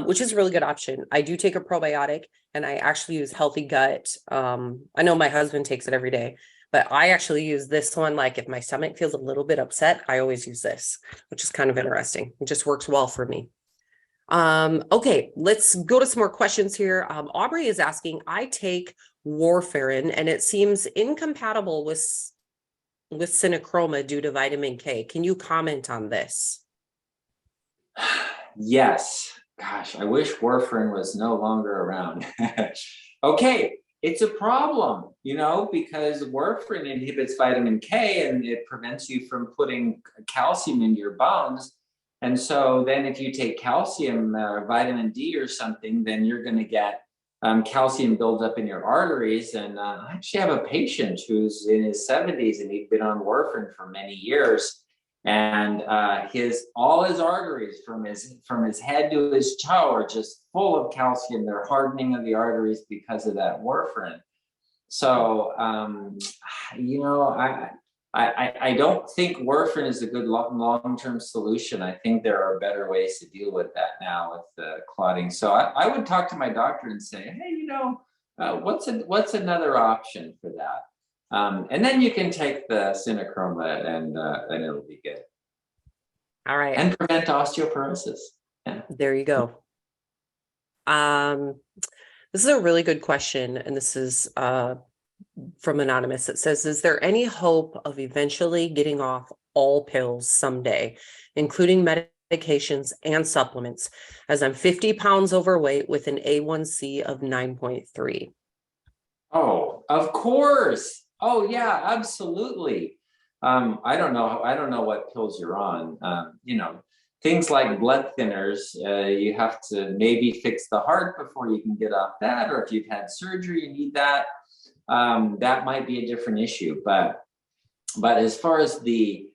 which is a really good option. I do take a probiotic and I actually use Healthy Gut. I know my husband takes it every day, but I actually use this one. Like if my stomach feels a little bit upset, I always use this, which is kind of interesting. It just works well for me. Okay, let's go to some more questions here. Aubrey is asking, I take warfarin and it seems incompatible with synochroma due to vitamin K. Can you comment on this? Yes. Gosh, I wish warfarin was no longer around. Okay, it's a problem, because warfarin inhibits vitamin K and it prevents you from putting calcium into your bones. And so then if you take calcium or vitamin D or something, then you're going to get calcium buildup in your arteries. And I actually have a patient who's in his 70s and he'd been on warfarin for many years. And all his arteries from his head to his toe are just full of calcium. They're hardening of the arteries because of that warfarin. So, I don't think warfarin is a good long-term solution. I think there are better ways to deal with that now with the clotting. So I would talk to my doctor and say, hey, what's another option for that? And then you can take the synochroma and it'll be good. All right. And prevent osteoporosis. Yeah. There you go. This is a really good question. And this is from Anonymous. It says, is there any hope of eventually getting off all pills someday, including medications and supplements, as I'm 50 pounds overweight with an A1C of 9.3? Oh, of course. Oh yeah, absolutely. I don't know what pills you're on. Things like blood thinners, you have to maybe fix the heart before you can get off that, or if you've had surgery, you need that. That might be a different issue. But as far as the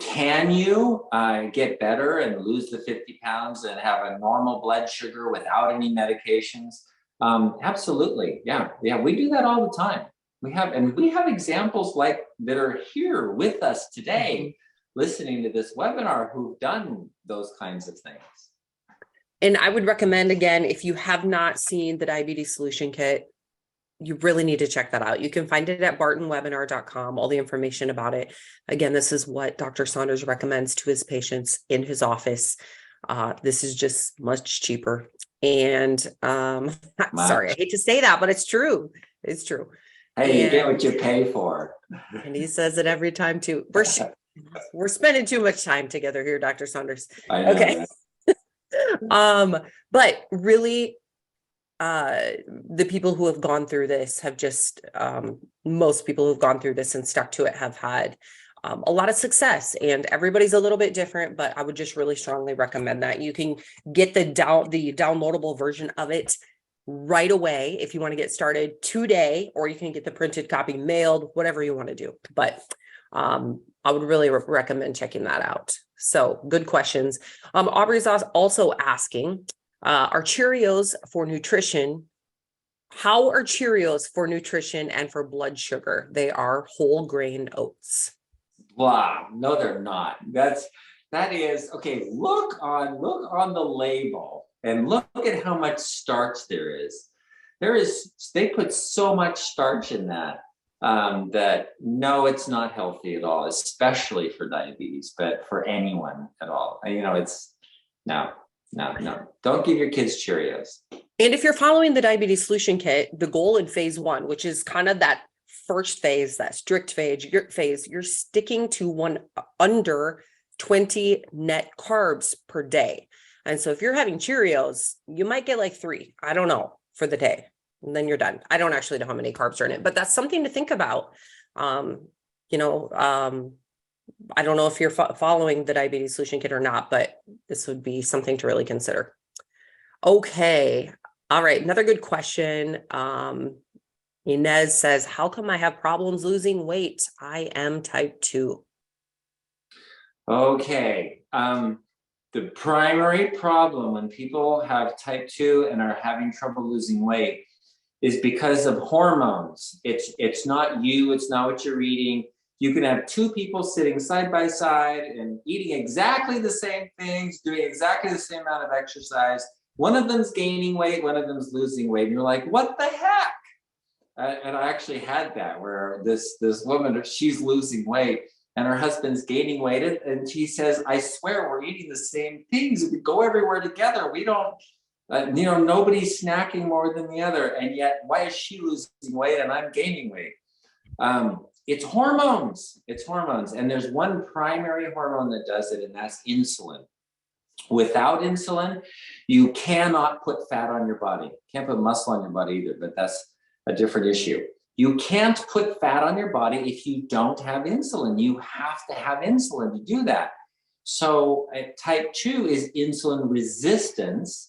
can you get better and lose the 50 pounds and have a normal blood sugar without any medications? Absolutely. Yeah. We do that all the time. We have examples like that are here with us today, listening to this webinar, who've done those kinds of things. And I would recommend, again, if you have not seen the Diabetes Solution Kit, you really need to check that out. You can find it at bartonwebinar.com, all the information about it. Again, this is what Dr. Saunders recommends to his patients in his office. This is just much cheaper. And sorry, I hate to say that, but it's true. It's true. Hey, you get what you pay for. And he says it every time too. We're spending too much time together here, Dr. Saunders. I know. Okay. But really, the people who have gone through this have just, most people who've gone through this and stuck to it have had a lot of success, and everybody's a little bit different, but I would just really strongly recommend that. You can get the downloadable version of it right away if you want to get started today, or you can get the printed copy mailed, whatever you want to do. But I would really recommend checking that out. So good questions. Aubrey's also asking, are Cheerios for nutrition? How are Cheerios for nutrition and for blood sugar? They are whole grain oats. Blah. No, they're not. That is okay. Look on the label and look at how much starch there is. They put so much starch in that that no, it's not healthy at all, especially for diabetes, but for anyone at all. It's no. Don't give your kids Cheerios. And if you're following the Diabetes Solution Kit, the goal in phase 1, which is kind of that first phase, that strict phase, you're sticking to under 20 net carbs per day. And so if you're having Cheerios, you might get like 3, I don't know, for the day, and then you're done. I don't actually know how many carbs are in it, but that's something to think about. I don't know if you're following the Diabetes Solution Kit or not, but this would be something to really consider. Okay. All right. Another good question. Inez says, how come I have problems losing weight? I am type 2. Okay. The primary problem when people have type 2 and are having trouble losing weight is because of hormones. It's not you, it's not what you're eating. You can have two people sitting side by side and eating exactly the same things, doing exactly the same amount of exercise. One of them's gaining weight, one of them's losing weight. And you're like, what the heck? And I actually had that where this woman, she's losing weight and her husband's gaining weight. And she says, I swear we're eating the same things. We go everywhere together. We don't, nobody's snacking more than the other. And yet, why is she losing weight and I'm gaining weight? It's hormones. It's hormones. And there's one primary hormone that does it, and that's insulin. Without insulin, you cannot put fat on your body. Can't put muscle on your body either, but that's a different issue. You can't put fat on your body if you don't have insulin. You have to have insulin to do that. So type 2 is insulin resistance.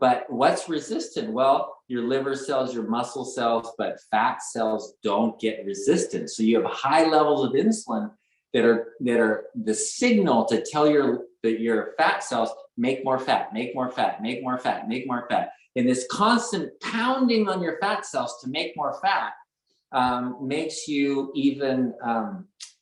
But what's resistant? Well, your liver cells, your muscle cells, but fat cells don't get resistant. So you have high levels of insulin that are the signal to tell your fat cells, make more fat, make more fat, make more fat, make more fat. And this constant pounding on your fat cells to make more fat makes you even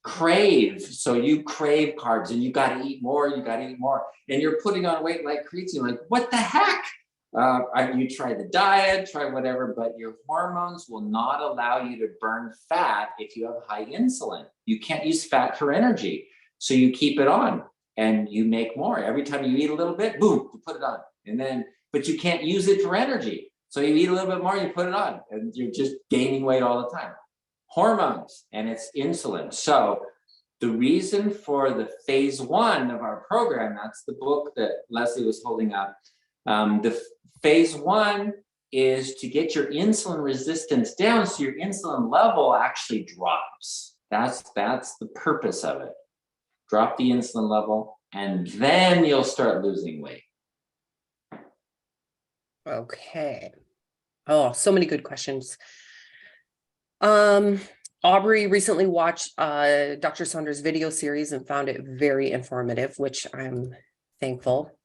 crave. So you crave carbs and you got to eat more, and you're putting on weight like crazy. Like, what the heck? You try the diet, try whatever, but your hormones will not allow you to burn fat if you have high insulin. You can't use fat for energy. So you keep it on and you make more. Every time you eat a little bit, boom, you put it on. But you can't use it for energy. So you eat a little bit more, you put it on, and you're just gaining weight all the time. Hormones, and it's insulin. So the reason for the phase 1 of our program, that's the book that Leslie was holding up. The phase 1 is to get your insulin resistance down so your insulin level actually drops. That's the purpose of it. Drop the insulin level, and then you'll start losing weight. Okay. Oh, so many good questions. Aubrey recently watched Dr. Saunders' video series and found it very informative, which I'm thankful.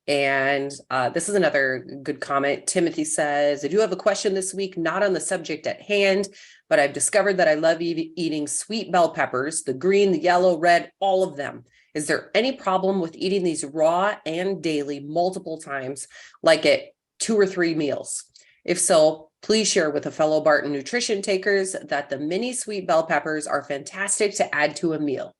And this is another good comment. Timothy says, I do have a question this week, not on the subject at hand, but I've discovered that I love eating sweet bell peppers, the green, the yellow, red, all of them. Is there any problem with eating these raw and daily multiple times, like at 2 or 3 meals? If so, please share with the fellow Barton nutrition takers that the mini sweet bell peppers are fantastic to add to a meal.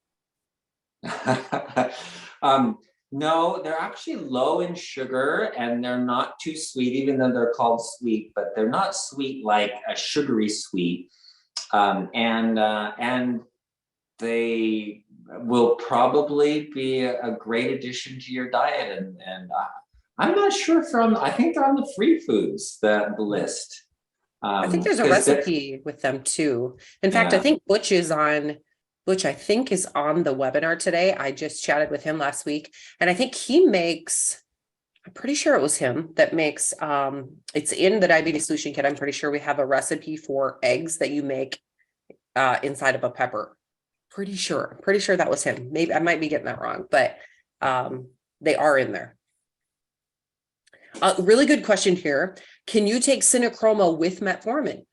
No, they're actually low in sugar and they're not too sweet, even though they're called sweet, but they're not sweet like a sugary sweet. And they will probably be a great addition to your diet. And I'm not sure I think they're on the free foods, the list. I think there's a recipe with them too. In fact, I think Butch is on the webinar today. I just chatted with him last week, and I think he makes, I'm pretty sure it was him that makes, it's in the Diabetes Solution Kit. I'm pretty sure we have a recipe for eggs that you make inside of a pepper. Pretty sure that was him. Maybe I might be getting that wrong, but they are in there. Really good question here. Can you take Synachroma with metformin?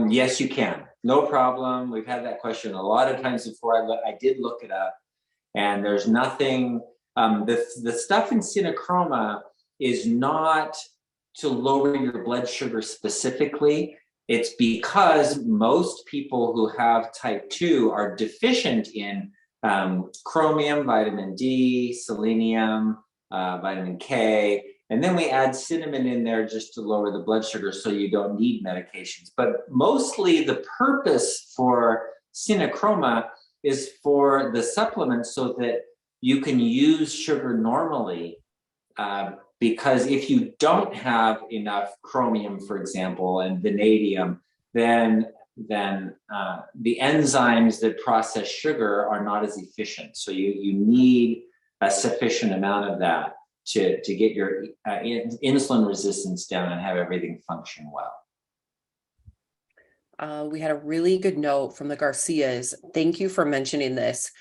Yes, you can. No problem. We've had that question a lot of times before. I did look it up, and there's nothing. The stuff in Synachroma is not to lower your blood sugar specifically. It's because most people who have type 2 are deficient in chromium, vitamin D, selenium, vitamin K. And then we add cinnamon in there just to lower the blood sugar so you don't need medications. But mostly the purpose for Synachroma is for the supplement so that you can use sugar normally. Because if you don't have enough chromium, for example, and vanadium, then the enzymes that process sugar are not as efficient. So you need a sufficient amount of that to get your insulin resistance down and have everything function well. We had a really good note from the Garcias. Thank you for mentioning this.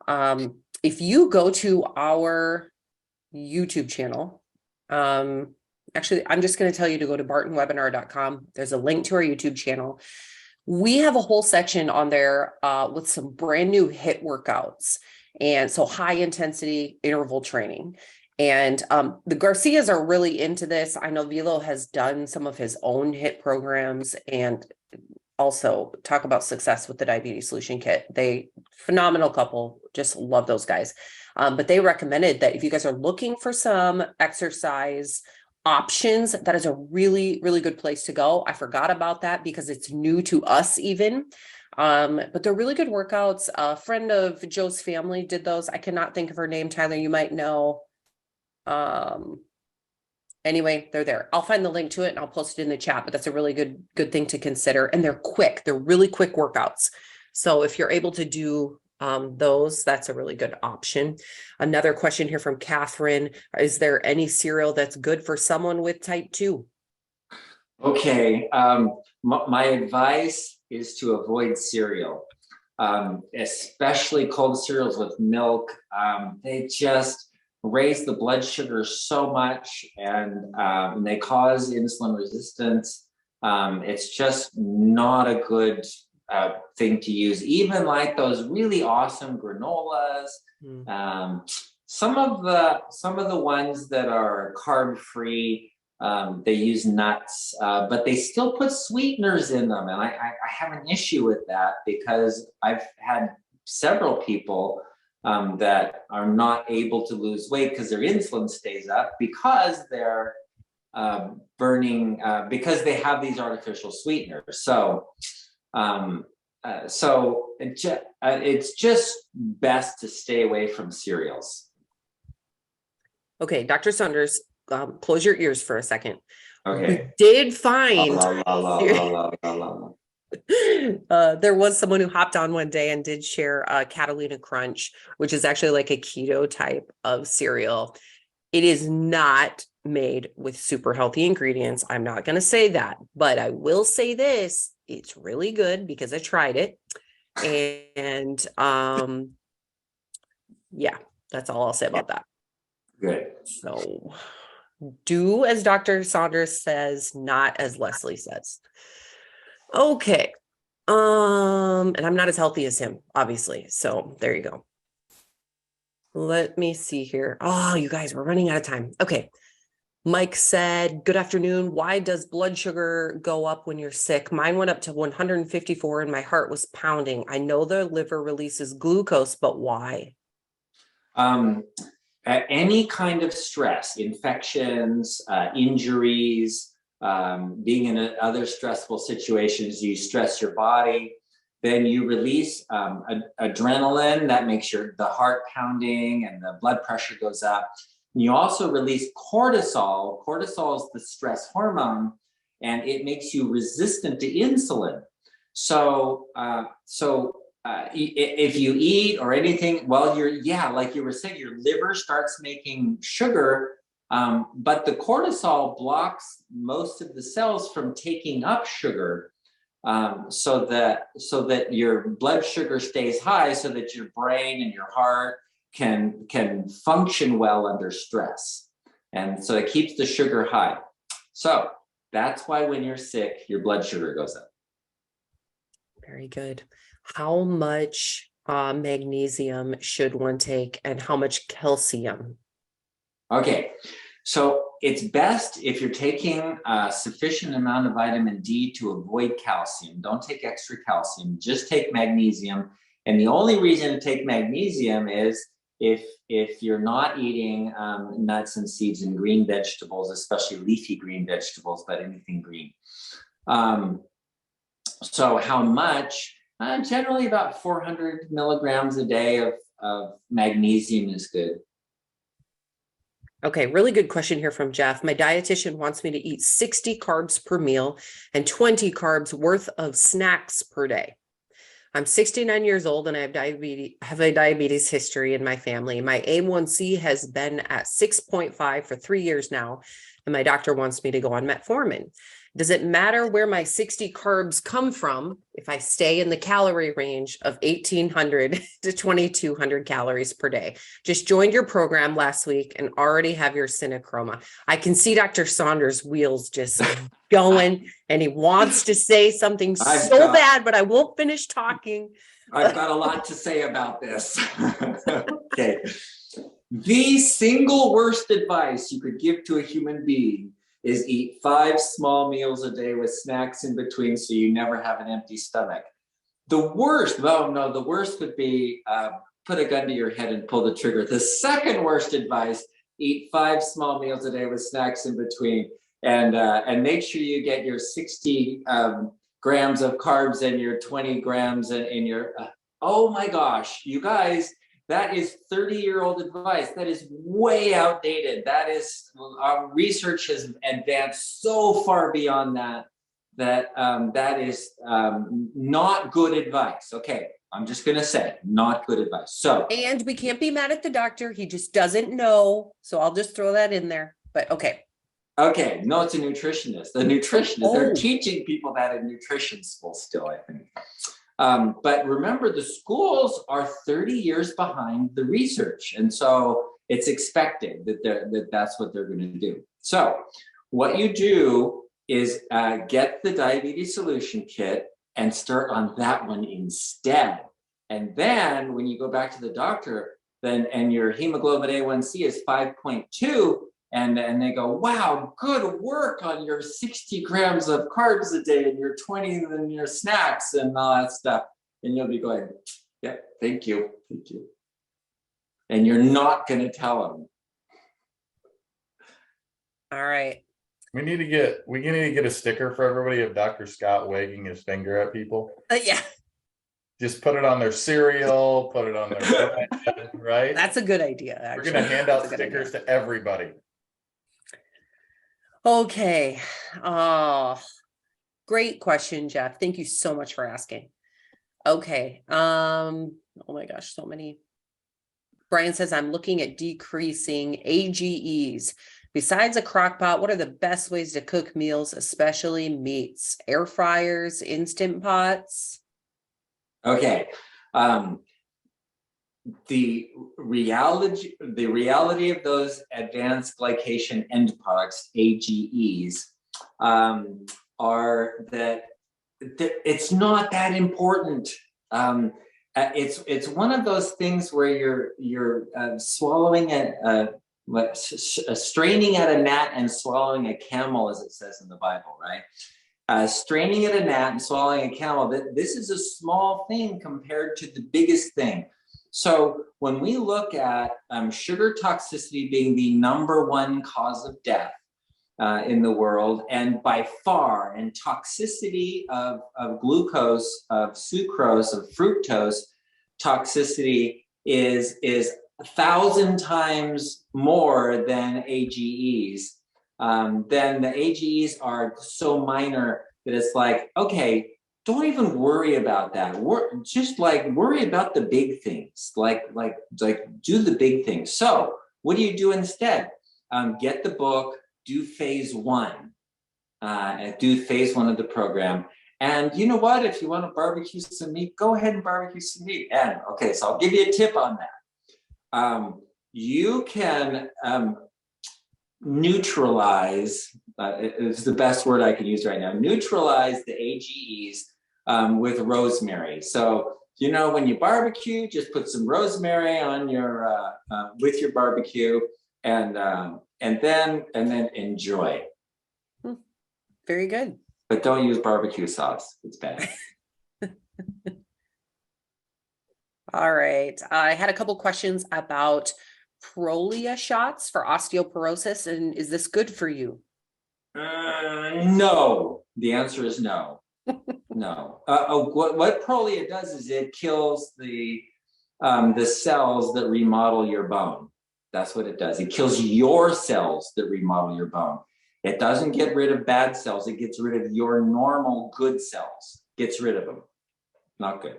If you go to our YouTube channel, actually, I'm just going to tell you to go to bartonwebinar.com. There's a link to our YouTube channel. We have a whole section on there with some brand new HIIT workouts. And so high intensity interval training. And the Garcias are really into this. I know Vilo has done some of his own HIIT programs and also talk about success with the Diabetes Solution Kit. They phenomenal couple, just love those guys. But they recommended that if you guys are looking for some exercise options, that is a really, really good place to go. I forgot about that because it's new to us even. But they're really good workouts. A friend of Joe's family did those. I cannot think of her name. Tyler, you might know. Anyway, they're there. I'll find the link to it and I'll post it in the chat, but that's a really good thing to consider. And they're quick. They're really quick workouts. So if you're able to do those, that's a really good option. Another question here from Catherine. Is there any cereal that's good for someone with type 2? Okay. My advice is to avoid cereal, especially cold cereals with milk. They just raise the blood sugar so much, and they cause insulin resistance. It's just not a good thing to use. Even like those really awesome granolas. Some of the ones that are carb free, they use nuts, but they still put sweeteners in them, and I have an issue with that because I've had several people that are not able to lose weight because their insulin stays up because they're burning, because they have these artificial sweeteners. So it's just best to stay away from cereals. Okay, Dr. Saunders, close your ears for a second. Okay. We did find there was someone who hopped on one day and did share Catalina Crunch, which is actually like a keto type of cereal. It is not made with super healthy ingredients. I'm not going to say that, but I will say this. It's really good because I tried it. And yeah, that's all I'll say about that. Good. So do as Dr. Saunders says, not as Leslie says. Okay. And I'm not as healthy as him, obviously. So there you go. Let me see here. Oh, you guys, we're running out of time. Okay. Mike said, good afternoon. Why does blood sugar go up when you're sick? Mine went up to 154 and my heart was pounding. I know the liver releases glucose, but why? Any kind of stress, infections, injuries, being in other stressful situations, you stress your body, then you release adrenaline that makes the heart pounding and the blood pressure goes up. And you also release cortisol. Cortisol is the stress hormone, and it makes you resistant to insulin. So if you eat or anything, well, like you were saying, your liver starts making sugar, but the cortisol blocks most of the cells from taking up sugar, so that your blood sugar stays high, so that your brain and your heart can function well under stress, and so it keeps the sugar high. So that's why when you're sick, your blood sugar goes up. Very good. How much magnesium should one take, and how much calcium? Okay, so it's best if you're taking a sufficient amount of vitamin D to avoid calcium. Don't take extra calcium, just take magnesium. And the only reason to take magnesium is if you're not eating nuts and seeds and green vegetables, especially leafy green vegetables, but anything green. So how much? Generally about 400 milligrams a day of magnesium is good. Okay, really good question here from Jeff. My dietitian wants me to eat 60 carbs per meal and 20 carbs worth of snacks per day. I'm 69 years old and I have a diabetes history in my family. My A1C has been at 6.5 for 3 years now, and my doctor wants me to go on metformin. Does it matter where my 60 carbs come from if I stay in the calorie range of 1,800 to 2,200 calories per day? Just joined your program last week and already have your synochroma. I can see Dr. Saunders' wheels just going, and he wants to say something bad, but I won't finish talking. I've got a lot to say about this. Okay. The single worst advice you could give to a human being is eat 5 small meals a day with snacks in between so you never have an empty stomach. The worst, the worst would be put a gun to your head and pull the trigger. The second worst advice, eat 5 small meals a day with snacks in between, and make sure you get your 60 grams of carbs and your 20 grams in your, oh my gosh, you guys, that is 30-year-old advice. That is way outdated. That is, our research has advanced so far beyond that, that is not good advice. Okay, I'm just gonna say, not good advice. So, and we can't be mad at the doctor. He just doesn't know. So I'll just throw that in there, but okay. Okay, no, it's a nutritionist. The nutritionist, they're teaching people that in nutrition school still, I think. But remember, the schools are 30 years behind the research. And so it's expected that that's what they're going to do. So what you do is get the diabetes solution kit and start on that one instead. And then when you go back to the doctor, and your hemoglobin A1C is 5.2, and they go, wow, good work on your 60 grams of carbs a day and your 20 and your snacks and all that stuff. And you'll be going, yeah, thank you. And you're not going to tell them. All right. We need to get a sticker for everybody of Dr. Scott wagging his finger at people. Yeah. Just put it on their cereal, put it on their bread, right? That's a good idea. Actually. We're going to hand out stickers to everybody. Okay. Oh, great question, Jeff. Thank you so much for asking. Okay. Oh my gosh, so many. Brian says, I'm looking at decreasing AGEs. Besides a crock pot, what are the best ways to cook meals, especially meats? Air fryers, instant pots? Okay. The reality of those advanced glycation end products, AGEs, are that it's not that important. It's one of those things where you're swallowing straining at a gnat and swallowing a camel, as it says in the Bible, right? Straining at a gnat and swallowing a camel. This is a small thing compared to the biggest thing. So when we look at sugar toxicity being the #1 cause of death in the world, and by far, and toxicity of glucose, of sucrose, of fructose, toxicity is 1,000 times more than AGEs. Then the AGEs are so minor that it's like, okay, don't even worry about that. Just like worry about the big things, like do the big things. So what do you do instead? Get the book, do phase 1, do phase 1 of the program. And you know what? If you want to barbecue some meat, go ahead and barbecue some meat. And okay, so I'll give you a tip on that. You can neutralize, it's the best word I can use right now, neutralize the AGEs with rosemary. So, you know, when you barbecue, just put some rosemary on your, with your barbecue, and then enjoy. Very good. But don't use barbecue sauce. It's bad. All right. I had a couple questions about Prolia shots for osteoporosis. And is this good for you? No. The answer is no. No. What Prolia does is it kills the cells that remodel your bone. That's what it does. It kills your cells that remodel your bone. It doesn't get rid of bad cells. It gets rid of your normal good cells. Gets rid of them. Not good.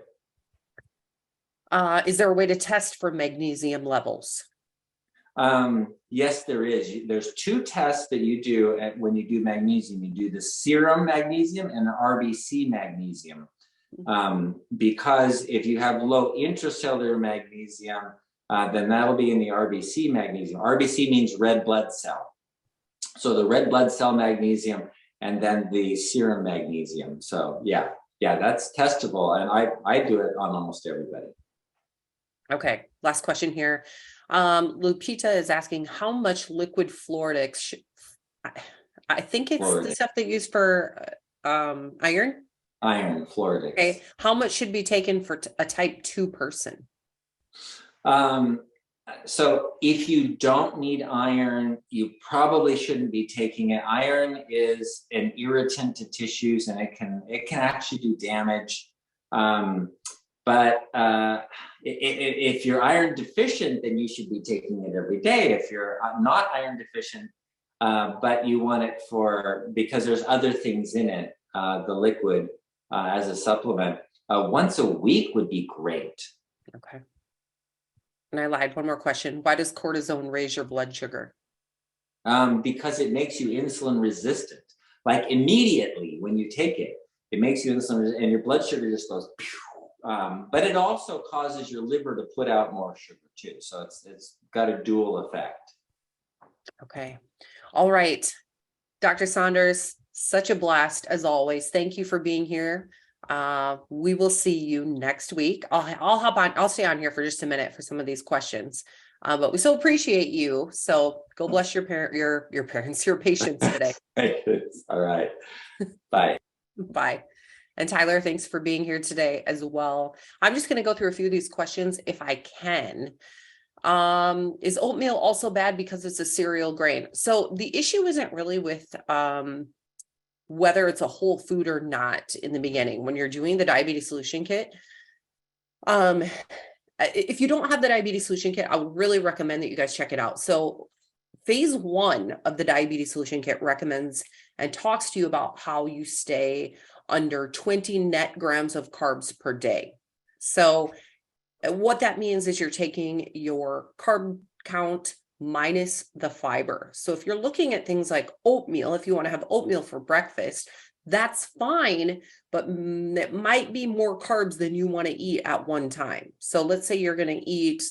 Is there a way to test for magnesium levels? Yes, there is. There's two tests that you do when you do magnesium. You do the serum magnesium and the RBC magnesium. Because if you have low intracellular magnesium, then that'll be in the RBC magnesium. RBC means red blood cell. So the red blood cell magnesium and then the serum magnesium. So yeah, that's testable. And I do it on almost everybody. Okay, last question here. Lupita is asking how much liquid Floridix I think it's the stuff they use for iron. Iron, Floridix. Okay, how much should be taken for a type 2 person? So if you don't need iron, you probably shouldn't be taking it. Iron is an irritant to tissues, and it can actually do damage. But if you're iron deficient, then you should be taking it every day. If you're not iron deficient, but you want it because there's other things in it, the liquid as a supplement, once a week would be great. Okay. And I lied, one more question. Why does cortisone raise your blood sugar? Because it makes you insulin resistant. Like immediately when you take it, it makes you insulin resistant and your blood sugar just goes, but it also causes your liver to put out more sugar too. So it's got a dual effect. Okay. All right. Dr. Saunders, such a blast as always. Thank you for being here. We will see you next week. I'll hop on. I'll stay on here for just a minute for some of these questions. But we so appreciate you. So go bless your parents, your patients today. All right. Bye. Bye. And Tyler, thanks for being here today as well. I'm just going to go through a few of these questions if I can. Is oatmeal also bad because it's a cereal grain? So the issue isn't really with whether it's a whole food or not in the beginning. When you're doing the diabetes solution kit, if you don't have the diabetes solution kit, I would really recommend that you guys check it out. So phase 1 of the diabetes solution kit recommends and talks to you about how you stay under 20 net grams of carbs per day. So what that means is you're taking your carb count minus the fiber. So if you're looking at things like oatmeal, if you want to have oatmeal for breakfast, that's fine, but it might be more carbs than you want to eat at one time. So let's say you're going to eat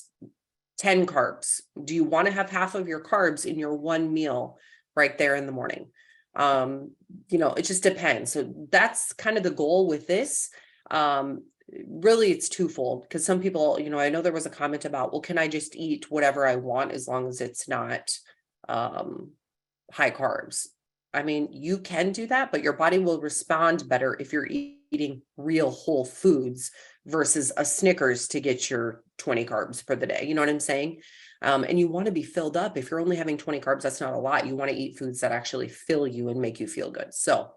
10 carbs. Do you want to have half of your carbs in your one meal right there in the morning? It just depends. So that's kind of the goal with this. Really it's twofold, because some people, I know there was a comment about, well, can I just eat whatever I want as long as it's not high carbs? I mean, you can do that, but your body will respond better if you're eating real whole foods versus a Snickers to get your 20 carbs for the day. You know what I'm saying? And you want to be filled up. If you're only having 20 carbs, that's not a lot. You want to eat foods that actually fill you and make you feel good. So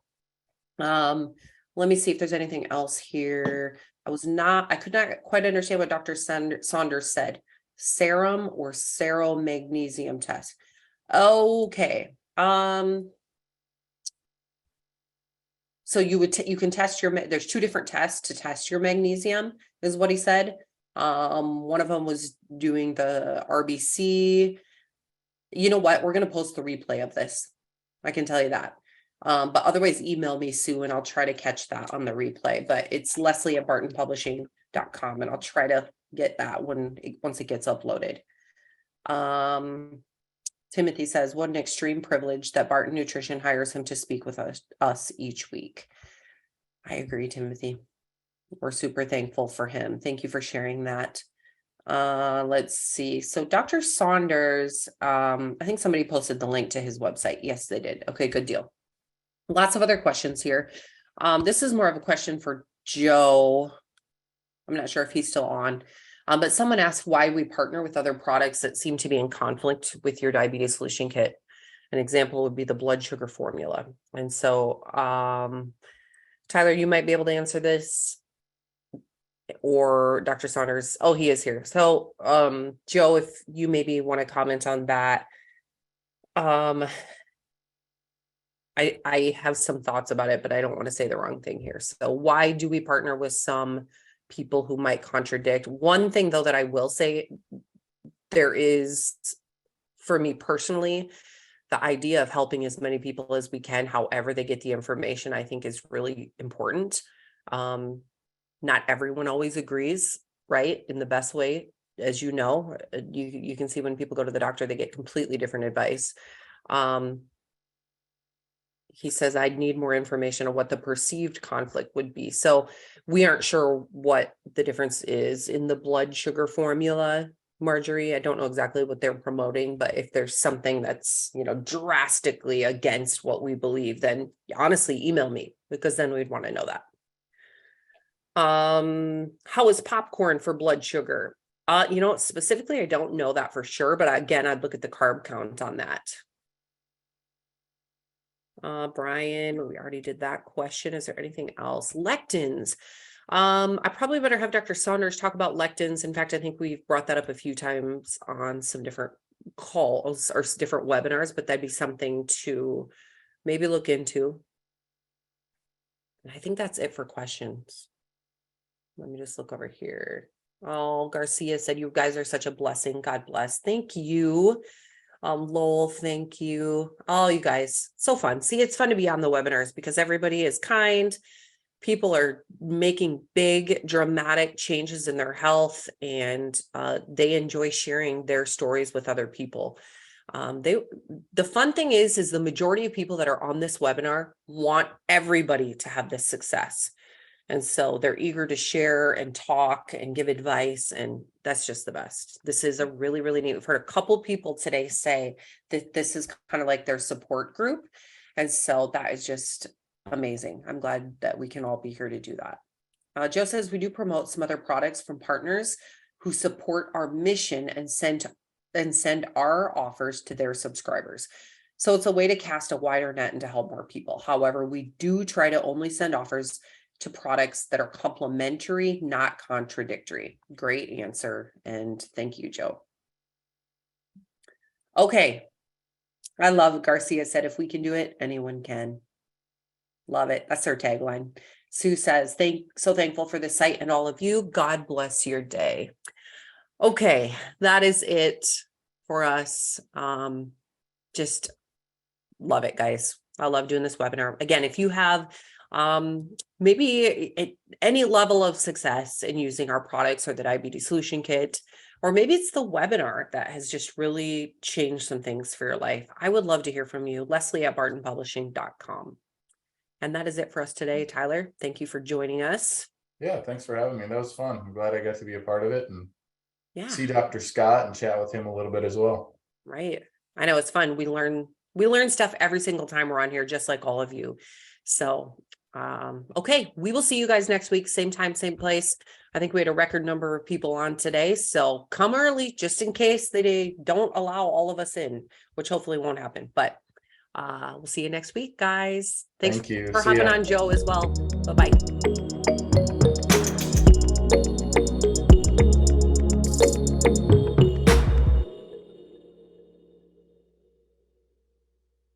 let me see if there's anything else here. I could not quite understand what Dr. Saunders said. Serum or serum magnesium test. Okay. So you can test there's 2 different tests to test your magnesium, is what he said. One of them was doing the RBC. You know what? We're going to post the replay of this. I can tell you that. But otherwise, email me, Sue, and I'll try to catch that on the replay. But it's Leslie@bartonpublishing.com, and I'll try to get that once it gets uploaded. Timothy says, what an extreme privilege that Barton Nutrition hires him to speak with us each week. I agree, Timothy. We're super thankful for him. Thank you for sharing that. Let's see. So Dr. Saunders, I think somebody posted the link to his website. Yes, they did. Okay, good deal. Lots of other questions here. This is more of a question for Joe. I'm not sure if he's still on. But someone asked why we partner with other products that seem to be in conflict with your diabetes solution kit. An example would be the blood sugar formula. And so, Tyler, you might be able to answer this, or Dr. Saunders. Oh, he is here. So, Joe, if you maybe want to comment on that. I have some thoughts about it, but I don't want to say the wrong thing here. So why do we partner with some people who might contradict? One thing, though, that I will say, there is for me personally, the idea of helping as many people as we can, however they get the information, I think is really important. Not everyone always agrees, right? In the best way, as you know, you can see when people go to the doctor, they get completely different advice. He says, I'd need more information on what the perceived conflict would be. So we aren't sure what the difference is in the blood sugar formula, Marjorie. I don't know exactly what they're promoting, but if there's something that's, drastically against what we believe, then honestly, email me, because then we'd want to know that. How is popcorn for blood sugar? Specifically, I don't know that for sure, but again, I'd look at the carb count on that. Brian, we already did that question. Is there anything else? Lectins. I probably better have Dr. Saunders talk about lectins. In fact, I think we've brought that up a few times on some different calls or different webinars, but that'd be something to maybe look into. And I think that's it for questions. Let me just look over here. Oh, Garcia said, you guys are such a blessing. God bless. Thank you. Lowell, thank you. All you guys, so fun. See, it's fun to be on the webinars because everybody is kind. People are making big, dramatic changes in their health, and they enjoy sharing their stories with other people. The fun thing is the majority of people that are on this webinar want everybody to have this success. And so they're eager to share and talk and give advice. And that's just the best. This is a really, really neat. We've heard a couple people today say that this is kind of like their support group. And so that is just amazing. I'm glad that we can all be here to do that. Joe says we do promote some other products from partners who support our mission and send our offers to their subscribers. So it's a way to cast a wider net and to help more people. However, we do try to only send offers to products that are complementary, not contradictory. Great answer. And thank you, Joe. Okay. I love Garcia said, if we can do it, anyone can. Love it. That's our tagline. Sue says, so thankful for the site and all of you. God bless your day. Okay. That is it for us. Just love it, guys. I love doing this webinar. Again, if you have maybe any level of success in using our products or the diabetes solution kit, or maybe it's the webinar that has just really changed some things for your life, I would love to hear from you. Leslie@bartonpublishing.com. And that is it for us today. Tyler, thank you for joining us. Yeah, thanks for having me. That was fun. I'm glad I got to be a part of it and see Yeah, Dr. Scott and chat with him a little bit as well. right. I know it's fun. We learn stuff every single time we're on here, just like all of you. So okay, we will see you guys next week, same time, same place. I think we had a record number of people on today, so come early just in case they don't allow all of us in, which hopefully won't happen. But we'll see you next week, guys. Thanks Thank you. for See hopping ya. on, Joe, as well. Bye-bye.